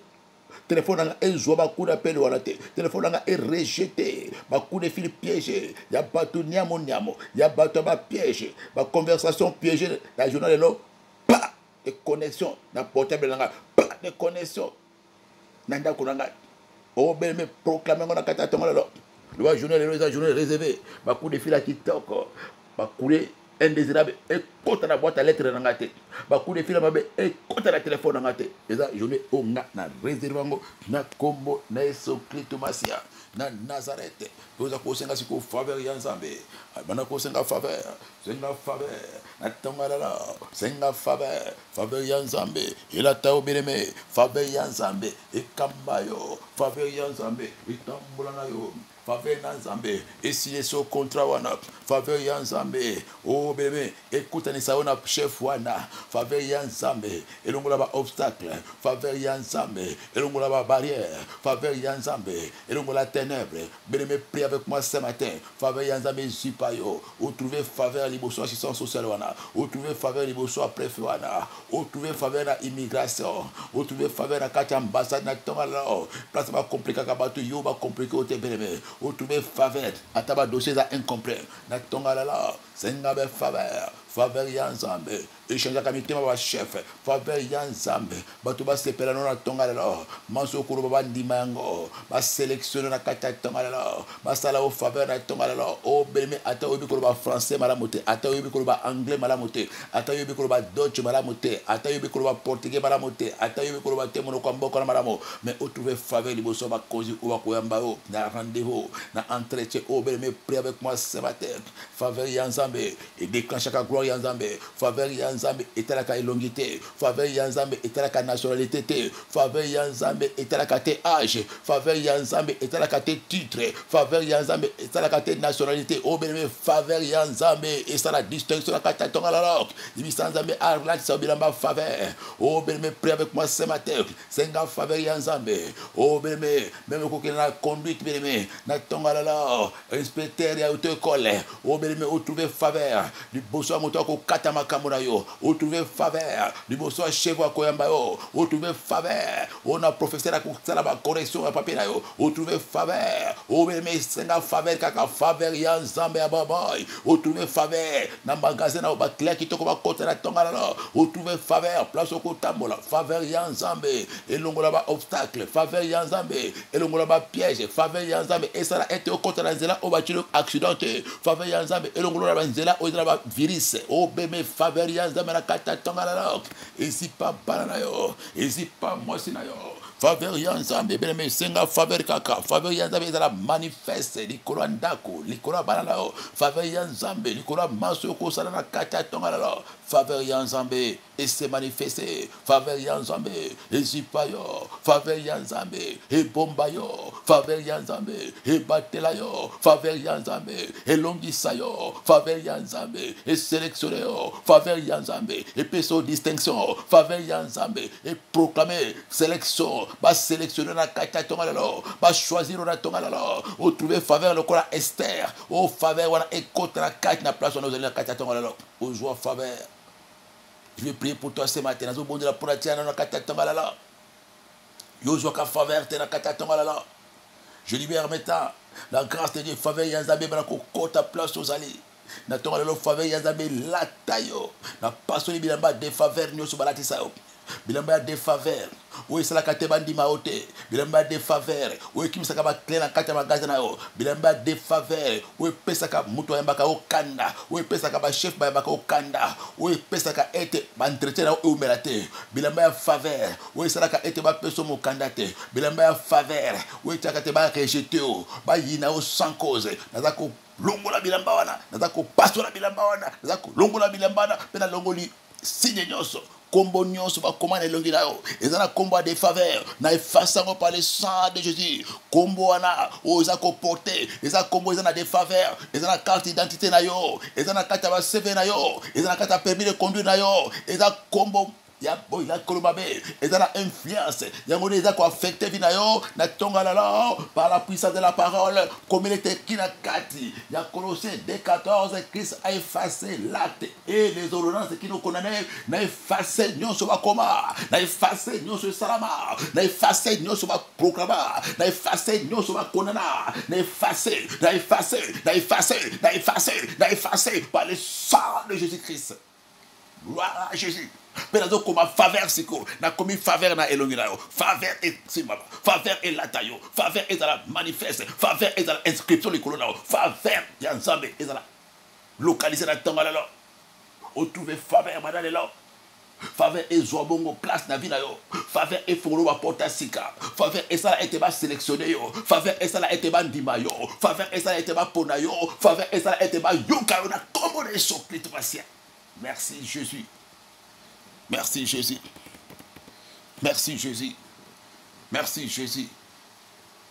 téléphone nga ezo ba coup d'appel wana te téléphone nga est rejeté ba coup de fil piégé ya bato nyamo ya bato ba piège ba conversation piégée la journal lelo pas de connexion na portable nga pas de connexion na ndako nga o be me proclamer ngona kata tonga lelo le journal lelo eza journée réservée ba coup de fil à kitoko ba courrier indésirable et contre la boîte à lettres na ngate ba coup de fil mabe et contre la téléphone na ngate eza journée o nga na réservango na kombo na Yesu Kristo Masia na Nazareth oza ko senga siko faveur ya Nzambe bana ko senga faveur na tonga la senga faveur ya Nzambe ila tao beleme faveur ya Nzambe e kambayo faveur ya Nzambe itambula na yo faveur na Nzambe esi contrat wana faveur ya Nzambe oh bébé écoute ni saona chef wana faveur yanzambe elongola ba obstacle, faveur yanzambe elongola ba barrière, faveur yanzambe elongola ténèbres. Bien-aimé, prie avec moi ce matin. Faveur yanzambe zipayo. Vous trouvez faveur liboso assistance sociale wana. Vous trouvez faveur liboso après wana. Vous trouvez faveur na immigration. Vous trouvez faveur na kati ambassade na tongala. Place ba compliqué ka batu yo ba compliqué au te bien-aimé. Vous trouvez faveur ataba dossier za incomplet na tongala la. Sengabe faveur. Faveur yanzambe. Échange avec mitema wa chef. Faveur yanzambe. Batu ba sepela na tongala la. Manso kuro ba ndima yango. Ba sélectionner na kati tongala la. Ba sala au faveur na tongala la. O bien-aimé ata obi kuro ba français malamote. Ata obi kuro ba anglais malamote. Ata obi kuro ba dutch malamote. Ata obi kuro ba portugais malamote. Ata obi kuro ba temono kwa mboko na malamo. Mais au trouver faveur liboso ba kozi ou ba koyamba o. Na rendez-vous. Na entretien. O bien-aimé, prie avec moi ce matin. Faveur yanzambe. Et déclenche la gloire yanzambe. Faveur yanzambe etalaka elongité. Faveur yanzambe etalaka nationalité. Faveur yanzambe etalaka te âge. Faveur yanzambe etalaka te titre. Faveur yanzambe etalaka te nationalité. Oh bien-aimé, faveur yanzambe et ça la distinction la kata tonga la lok. Ibisanzambe arlat sa bilamba faveur. Oh bien-aimé, prie avec moi ce matin. Senga faveur yanzambe. Oh bien-aimé, même ko na conduite bien-aimé, na tonga la lok. Inspecteur ya auto école. Oh bien-aimé, o trouver faveur. Du bosso moto ko kata makamura yo. O trouver faveur. Du bosso chef wa koyamba yo. O trouver faveur. On a professeur ko sala ba correction à papier yo. O trouver faveur. Oh bien-aimé, senga faveur kaka faveur yanzambe ya baboy. O trouver faveur na magasin na ba clair ki to ko ba kota na tonga la. O trouver faveur place ko tambola. Faveur yanzambe elongola ba obstacle. Faveur yanzambe elongola ba piège. Faveur yanzambe et ça a été au kota na nzela o ba chilo accidenté. Faveur yanzambe elongola ba nzela o ba virus. O bébé faveur yanzambe na kata tonga la. Et si pas banana yo, et si pas moi sinayo. Faveur yanzambe bien-aimé, senga faveur kaka. Faveur yanzambe ezala manifeste likolo ndako, likolo banana yo. Faveur yanzambe likolo maso ko sala na kata tonga la. Faveur yanzambe et se manifester. Faveur yanzambe et zipayo. Faveur yanzambe et bombayo. Faveur yanzambe et batelayo. Faveur yanzambe et longisayo. Faveur yanzambe et sélectionnayo. Faveur yanzambe et peso distinction. Faveur yanzambe et proclamer sélection. Va sélectionner la kata tonga la. Va choisir la tonga la. Ou trouver faveur le kola Esther. Ou faveur wana et contre la kata na place on la kata tonga la. Ou joie faveur. Je vais prier pour toi ce matin. Nazo bon de la pour la tienne na kata tonga la. Yo joie ka faveur te na kata tonga la. Je libère maintenant la grâce de Dieu. Faveur yanzambe bana ko kota place aux alliés. Na tonga la faveur yanzambe la tayo. Na passion bilamba de faveur nyoso balatisa yo. Bilamba de faveur. Oui, c'est la kate bandi maote. Bilamba de faveur. Oui, qui me saka ba clé na kate magasin na yo. Bilamba de faveur. Oui, pesaka muto yambaka okanda. Oui, pesaka ba chef ba yambaka okanda. Oui, pesaka ete ba entretien na o melate. Bilamba ya faveur. Oui, c'est la ka ete ba peso mo kandate. Bilamba ya faveur. Oui, taka te ba rejeté o. Ba yina o sans cause. Nazako longola bilamba wana. Nazako pasola bilamba wana. Nazako longola bilamba wana. Pena longoli signe nyoso. Combo nyonso ba commande longi na yo ezana combo de faveur na effaça par le sang de Jésus combo ana oza ko porter eza combo ezana de faveur ezana carte d'identité na yo ezana carte ba CV na yo ezana carte permis de conduire na yo eza combo ya boy la kolobabe ezana influence yango eza ko affecter vina yo na tonga la par la puissance de la parole comme il était qui na kati ya Colossiens 2:14 Christ a effacé l'acte et les ordonnances qui nous condamnaient na effacé nyonso ba koma na effacé nyonso salama na effacé nyonso ba proclama na effacé nyonso ba condamna na effacé par le sang de Jésus-Christ. Gloire à Jésus. Penazo koma faveur siko na komi faveur na elongina yo faveur et simba faveur et latayo faveur et la manifeste faveur et la inscription likolo na yo faveur ya nzambe et la localiser na tonga la o trouver faveur madale la faveur et zoabongo place na vie na yo faveur et fongolo ba porta sika faveur et ça a été ba sélectionné yo faveur et ça a été ba ndima yo faveur et ça a été ba pona yo faveur et ça a été ba yoka yo na kombo de soklit pasia. Merci Jésus. Merci Jésus. Merci Jésus. Merci Jésus.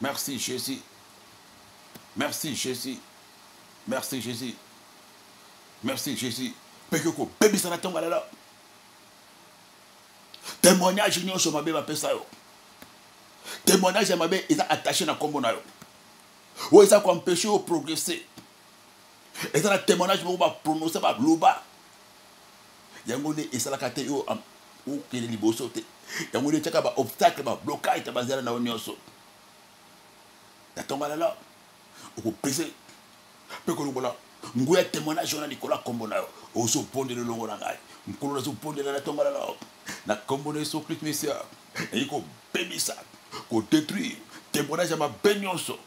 Merci Jésus. Merci Jésus. Merci Jésus. Merci Jésus. Pekoko, baby sana tonga la. témoignage nyonso mabe bapesa yo. Témoignage ya mabe eza attaché na kombo na yo. Ou eza ko empêcher au progresser. Eza na témoignage moko ba prononcer ba loba. Yango ne esalaka te yo ou kele liboso te. Yango ne tchaka ba obstacle ba blocage ba zela na nyonso. Ya tonga la. Ou pese. Pe ko lobola. Nguya témoignage na Nicolas kombo na yo. O so pondé le longo na ngai. Nkolo na so pondé na tonga la. Na kombo na so Christ Messia. Et ko bebisa. Ko détruire témoignage ya ma benyonso.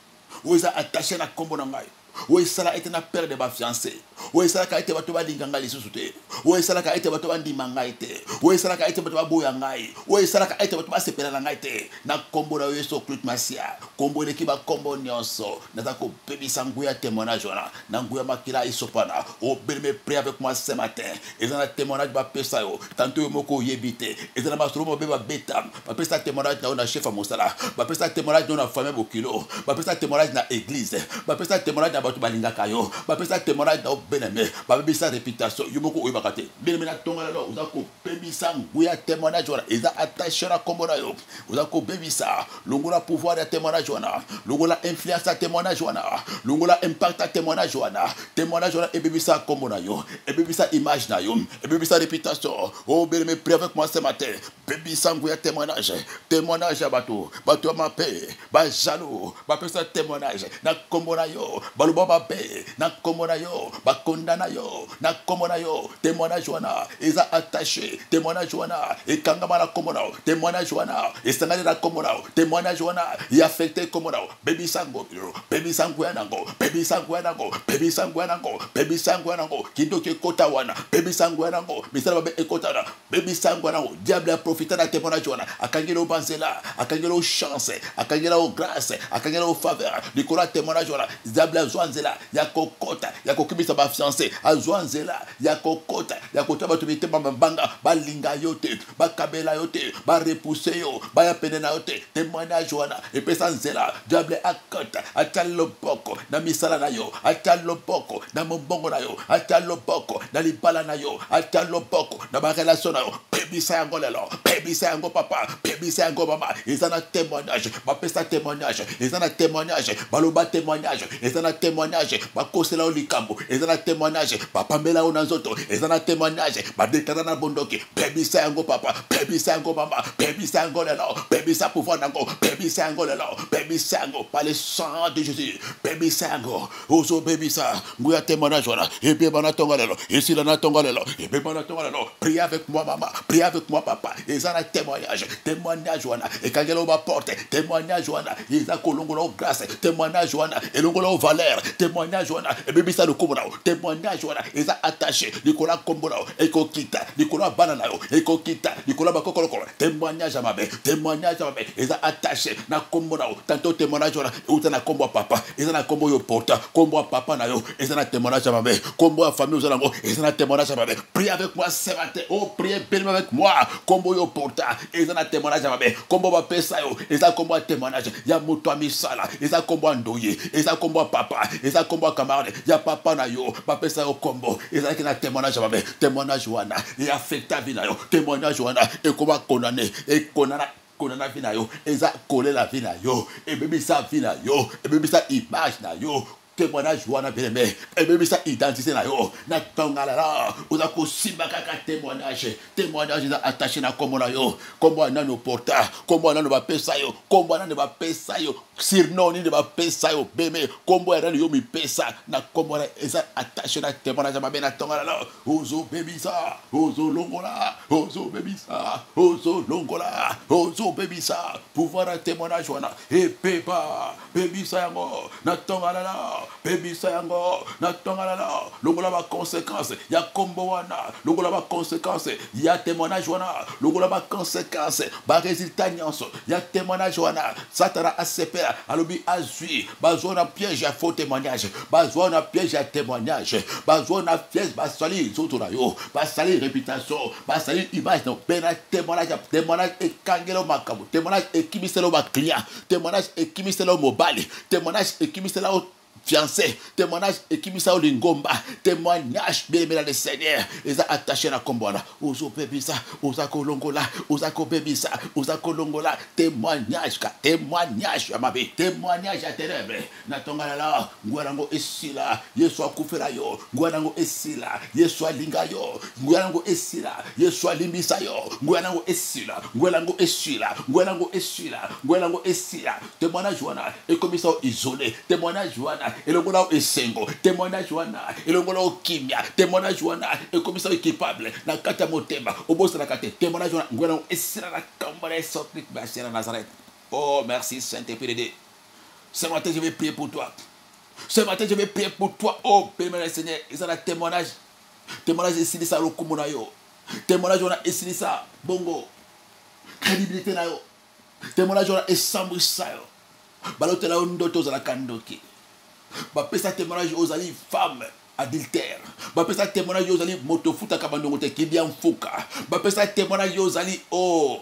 Ou eza attaché na kombo na ngai. Ou esala ete na père de ba fiancé. Ou esala ka ete bato ba linganga lisusu te. Ou esala ka ete bato ba ndimanga ete. Ou esala ka ete bato ba boya ngai. Ou esala ka ete bato ba sepela na ngai te. Na kombo na Yesu Christ Masia. Kombo neki ba kombo nyonso. Na ko bebisa nguya témoignage wana. Na nguya makila isopana. O belme prier avec moi ce matin. Ezana témoignage ba pesa yo. Tanto yo moko yebite. Ezana ba solo mo be ba betam. Ba pesa témoignage na chef amosala. Ba pesa témoignage na famille bokilo. Ba pesa témoignage na église. Ba pesa témoignage na bato balingaka yo. Ba pesa témoignage na beneme. Ba bebisa réputation. Yo moko oyeba kate. Beneme na tonga la lo. Uza ko bebisa nguya témoignage wana. Eza attaché na kombo na yo. Uza ko bebisa. Longola pouvoir ya témoignage wana. Longola influence ya témoignage wana. Longola impact ya témoignage wana. Témoignage wana ebebisa kombo na yo. Ebebisa image na yo. Ebebisa réputation. Oh beneme prie avec moi ce matin. Bebisa nguya témoignage. Témoignage ya bato. Bato ma paix. Ba jaloux. Ba pesa témoignage. Na kombo na yo. Baluba ba paix. Na kombo na yo. Ba kondana yo. Na kombo na yo. Témoignage wana. Eza attaché. Témoignage wana. Ekangama na kombo na yo. Témoignage wana. Esangani na kombo na yo. Témoignage wana. Y affecté kombo na yo. Baby sango. Baby sango ya nango. Baby sango ya nango. Baby sango ya nango. Baby sango ya nango. Kindo ke kota wana. Baby sango ya nango. Misala babe ekota na. Baby sango ya nango. Diable a profité na témoignage wana. Akangelo banzela. Akangelo chance. Akangelo grâce. Akangelo faveur. Nicolas témoignage wana. Diable a zwanzela. Ya kokota. Ya kokibisa ba fiancé. A zwanzela. Ya kokota. Ya kota ba tubite bambanga. Ba linga yote. Ba kabela yote. Ba repousser yo. Ba ya penena yote. Témoignage wana. Et pesa nzela. Diable a kota. Atalo boko. Na misala na yo. Atalo boko. Na mbongo na yo. Atalo boko. Na libala na yo. Atalo boko. Na ba relation na yo. Bebisa yango lelo. Bebisa yango papa. Bebisa yango mama. Ezana témoignage. Ba pesa témoignage. Ezana témoignage. Baloba témoignage. Ezana témoignage. Ba kosela o likambo. Ezana témoignage. Ba pambela o nanzoto. Ezana témoignage. Ba dekara na bondoki. Bebisa yango papa. Bebisa yango mama. Bebisa yango lelo. Bebisa pouvoir nango. Bebisa yango lelo. Bebisa yango par le sang de Jésus. Bebisa yango. Ozo bebisa. Nguya témoignage wana. Ebe bana tonga lelo. Esila na tonga lelo. Ebe bana tonga lelo. Prie avec moi maman. Prie avec moi papa. Ezana témoignage. Témoignage wana. Ekangelo ba porte. Témoignage wana. Eza kolongola o grâce. Témoignage wana. Elongola o valeur. Témoignage wana. Ebebisa le komona. Témoignage wana. Eza attaché. Nicolas kombona. Eko kita. Nicolas banana yo. Eko kita. Nicolas bakokolo. Témoignage à ma mère. Témoignage à ma mère. Eza attaché. Na kombona. Tanto témoignage wana. Uta na kombo papa. Eza na kombo yo porta. Kombo papa na yo. Eza na témoignage à ma mère. Kombo à famille aux alango. Eza na témoignage à ma mère. Prie avec moi ce matin. Oh, priez béni avec moi. Kombo yo porta. Eza na témoignage à ma mère. Kombo ba pesa yo. Eza kombo a témoignage. Ya moto misala. Eza kombo ndoye. Eza kombo papa. Eza kombo camarade. Ya papa na yo. Ba pesa yo kombo. Eza ki na témoignage à ma mère. Témoignage wana. Et affecta vie na yo. Témoignage wana. Et comment condamner. Et condamner. Konana vie na yo, eza kole la vie na yo, et bébé sa vie na yo, et bébé sa image na yo. Témoignage wana bien aimé, et bébé sa identité na yo, na tonga la la, oza ko simba kaka témoignage, témoignage eza attaché na kombo na yo, kombo na no porta, kombo na no ba pesa yo, kombo na no ba pesa yo, sirno ni de ba pesa yo, bébé, kombo na yo mi pesa, na kombo na eza attaché na témoignage ma na tonga la la, ozo bébé sa, ozo longola, ozo bébé sa, ozo longola, ozo bébé sa, pouvoir à témoignage wana, et pépa, bébé sa yango, na tonga la la. Baby Sayango, na tonga la longola ba conséquence, ya kombo wana, longola ba conséquence, ya témoignage wana, longola ba conséquence, ba résultat nyonso, ya témoignage wana, satana asepela, alobi azui, ba zona piège ya faux témoignage, ba zona piège ya témoignage, ba zona piège ba sali zoto na yo, ba sali réputation, ba sali image no, bena témoignage, témoignage e kangelo makabo, témoignage e kimiselo ba client, témoignage e kimiselo mobile, témoignage e kimiselo fiancé, témoignage ekimisa olingomba, témoignage bien aimé dans le Seigneur, les a attachés à Kombona, Ozo Bebisa, Oza Kolongola, Oza Kobebisa, Oza Kolongola, témoignage, témoignage à ma vie, témoignage à ténèbres, Natongala, Nguarango Esila, Yeswa Kuferayo, Nguarango Esila, Yeswa Lingayo, Nguarango Esila, Yeswa Limbisayo, Nguarango Esila, Nguarango Esila, Nguarango Esila, Nguarango Esila, témoignage wana, et comme ça isolé, témoignage wana, et le gola esengo, témoignage wana, et le gola kimia, témoignage wana, et comme ça équipable, na kata motema, au boss de la kate, témoignage wana, Nguarango Esila, la cambare sorti, Bastien Nazareth. Oh, merci Saint-Esprit. Ce matin, je vais prier pour toi. Ce matin, je vais prier pour toi. Oh, Père Seigneur, ils ont un témoignage. Témoignage ici, ça, le Kumunayo. Témoignage, on a ici, ça, bongo. Crédibilité, na yo. Témoignage, on a essambu, ça, yo. Balote la ondoto, za la kandoki. Bapé ça témoignage aux alliés femmes adultères. Bapé ça témoignage aux alliés motofuta kabandongote qui bien fouka. Bapé ça témoignage aux alliés, oh.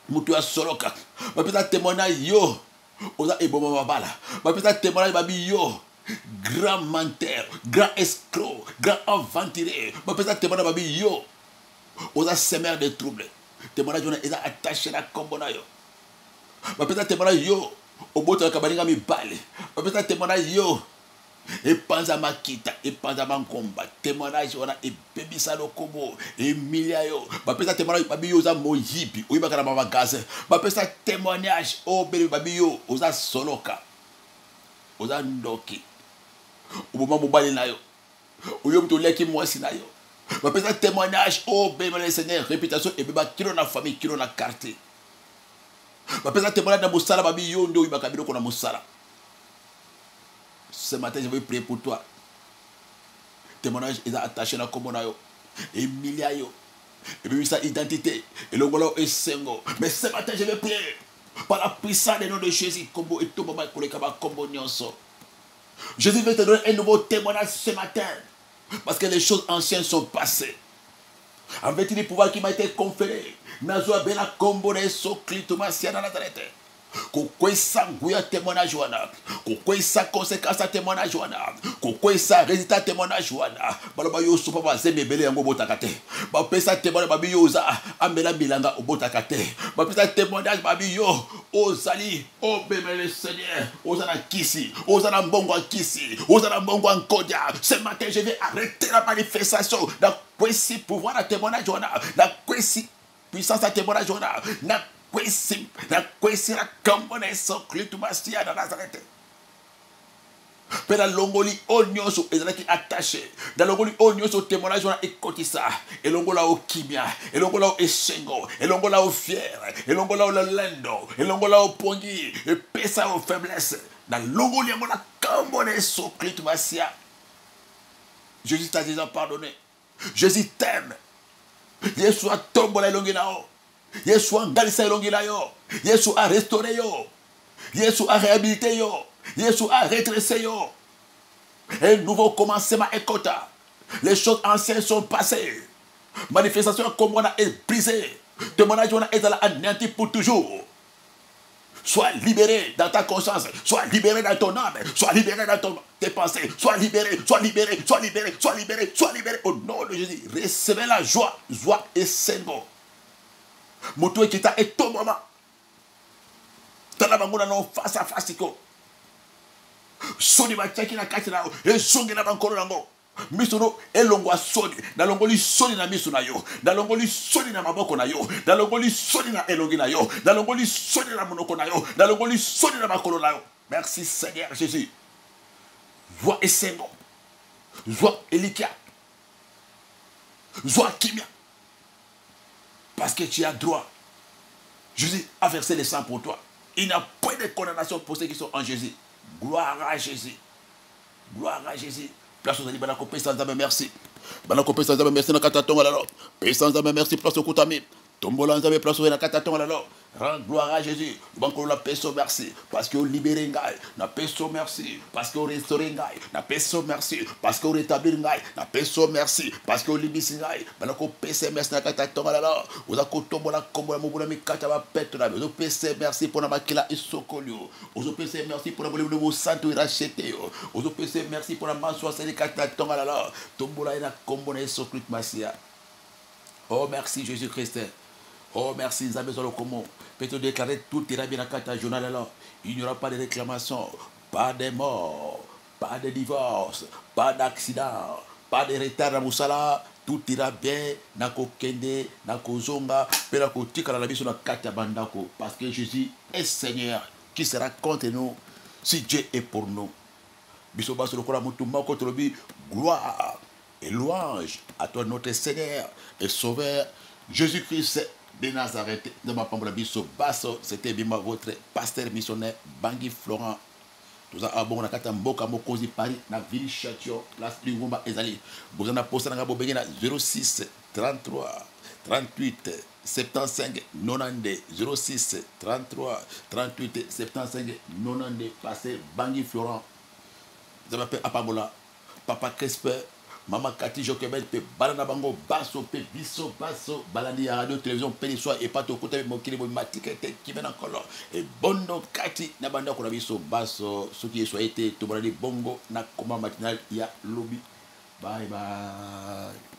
Mutu ya soloka. Bapé ça témoignage yo. Oza eboma babala. Bapé ça témoignage babi yo. Grand menteur, grand escroc, grand aventurier. Bapé ça témoignage babi yo. Oza semeur de troubles. Témoignage on est attaché à kombona yo. Bapé ça témoignage yo. Oboto kabalinga mi bale. Bapé ça témoignage yo. Et panza makita, et panza mankomba, témoignage on a et bebisa lo kobo, et miliayo, bape sa témoignage babi yo za moyibi, ou ibaka na mama gaze, bape sa témoignage, oh bébé babi yo, oza soloka, oza ndoki, ou boma mobali na yo, ou yo mto leki mwasi na yo, bape sa témoignage, oh bébé le Seigneur, réputation, et bébé kilo na famille, kilo na quartier, bape sa témoignage na moussala babi yo, ndo ibaka bilo kona moussala. Ce matin, je vais prier pour toi. Témoignage est attaché à Komonayo. Et Miliayo. Et puis sa identité. Et le golo est sengo. Mais ce matin, je vais prier. Par la puissance des noms de Jésus. Kombo et tout moment, Kombo Nyonso. Jésus veut te donner un nouveau témoignage ce matin. Parce que les choses anciennes sont passées. En vertu du pouvoir qui m'a été conféré. Nazoa Bena Kombo ne Sokli Tomasia dans la Nazareth. Kokwesa nguya témoignage wana, kokwesa conséquence à témoignage wana, kokwesa résultat témoignage wana. Baloba yo sopa ba zemebele yango botakate. Ba pesa témoignage babi yo za amela bilanga obotakate. Ba pesa témoignage babi yo ozali o bemele Seigneur, ozana kisi, ozana mbongo kisi, ozana mbongo nkodia. Ce matin je vais arrêter la manifestation. Da kwesi pouvoir à témoignage wana, da kwesi puissance à témoignage wana. La kwesi la kambone sokli tumasia dans Nazareth. Pela longoli onyoso ezalaki attaché. Dans longoli onyoso témoignage on a ekotisa. Et longola o kimia, et longola o eshengo, et longola o fier, et longola o lendo, et longola o pongi, et pesa o faiblesse. Dans longoli on a kambone sokli tumasia. Jésus t'a déjà pardonné. Jésus t'aime. Jésus a tombé longi nao. Yesu a ngalisa elongila yo. Yesu a restauré yo. Yesu a réhabilité yo. Yesu a redressé yo. Un nouveau commencement est kota. Les choses anciennes sont passées. Manifestation comme on a est brisée. Témoignage on a est anéanti pour toujours. Sois libéré dans ta conscience. Sois libéré dans ton âme. Sois libéré dans tes pensées. Sois libéré, sois libéré, sois libéré, sois libéré, sois libéré. Au nom de Jésus, recevez la joie. Joie et saintement. Moto ekita et ton moment. Tala banguna no face à face ko. Soni ba chaki na kati na e songi na bankolo nango. Misuno elongwa soni, na longoli soni na misu na yo, na longoli soni na maboko na yo, na longoli soni na elongi na yo, na longoli soni na monoko na yo, na longoli soni na makolo na yo. Merci Seigneur Jésus. Joie et sengo. Joie et likia. Joie kimia. Parce que tu as droit. Jésus a versé le sang pour toi. Il n'y a pas de condamnation pour ceux qui sont en Jésus. Gloire à Jésus. Gloire à Jésus. Place aux alibana ko pesa nzambe merci. Bana ko pesa nzambe merci na katatonga lalo. Pesa nzambe merci place au kutami. Tombola nzambe place au na katatonga lalo. Rends gloire à Jésus. Banco la peso merci. Parce que vous libérez ngai. Na peso merci. Parce que vous restaurez ngai. Na peso merci. Parce que vous rétablissez ngai. Na peso merci. Parce que vous libérez ngai. Banako pese merci na kata tonga la. Vous avez kotombo la kombo la mobula mi kata ba pete la. Vous pese merci pour na makila isokolio. Vous pese merci pour na mobula vous santo irachete. Vous pese merci pour na manso asali kata tonga la. Tombo la ina kombo na isokrit masia. Oh merci Jésus-Christ. Oh merci, nous avons le comment. Peut-être déclarer tout ira bien à Kata journal alors. Il n'y aura pas de réclamation, pas de mort, pas de divorce, pas d'accident, pas de retard à Moussala. Tout ira bien, nako kende, nako zonga, pe nako tika la biso na Kata bandako. Parce que Jésus est Seigneur, qui sera contre nous, si Dieu est pour nous. Biso baso le kola mutumba contre lui, gloire et louange à toi notre Seigneur et Sauveur Jésus-Christ de Nazareth, de ma pambola biso basso, c'était bien votre pasteur missionnaire Bangui Florent. Nous avons na kata mboka mokozi Paris na ville Châtillon, place Lingomba ezali. Vous en avez posté na ngabo bengi na 06 33 38 75 92 06 33 38 75 92 pasteur Bangui Florent. Vous avez appelé à Pambola, Papa Cresper. Maman Cathy Jokebel pe balana bango basso pe biso basso balani ya radio télévision pe soir et pas to côté mon kili mo matikete qui vient encore et bondo Cathy na banda ko na biso basso ce qui soit été to balani bongo na koma matinal ya lobby bye bye.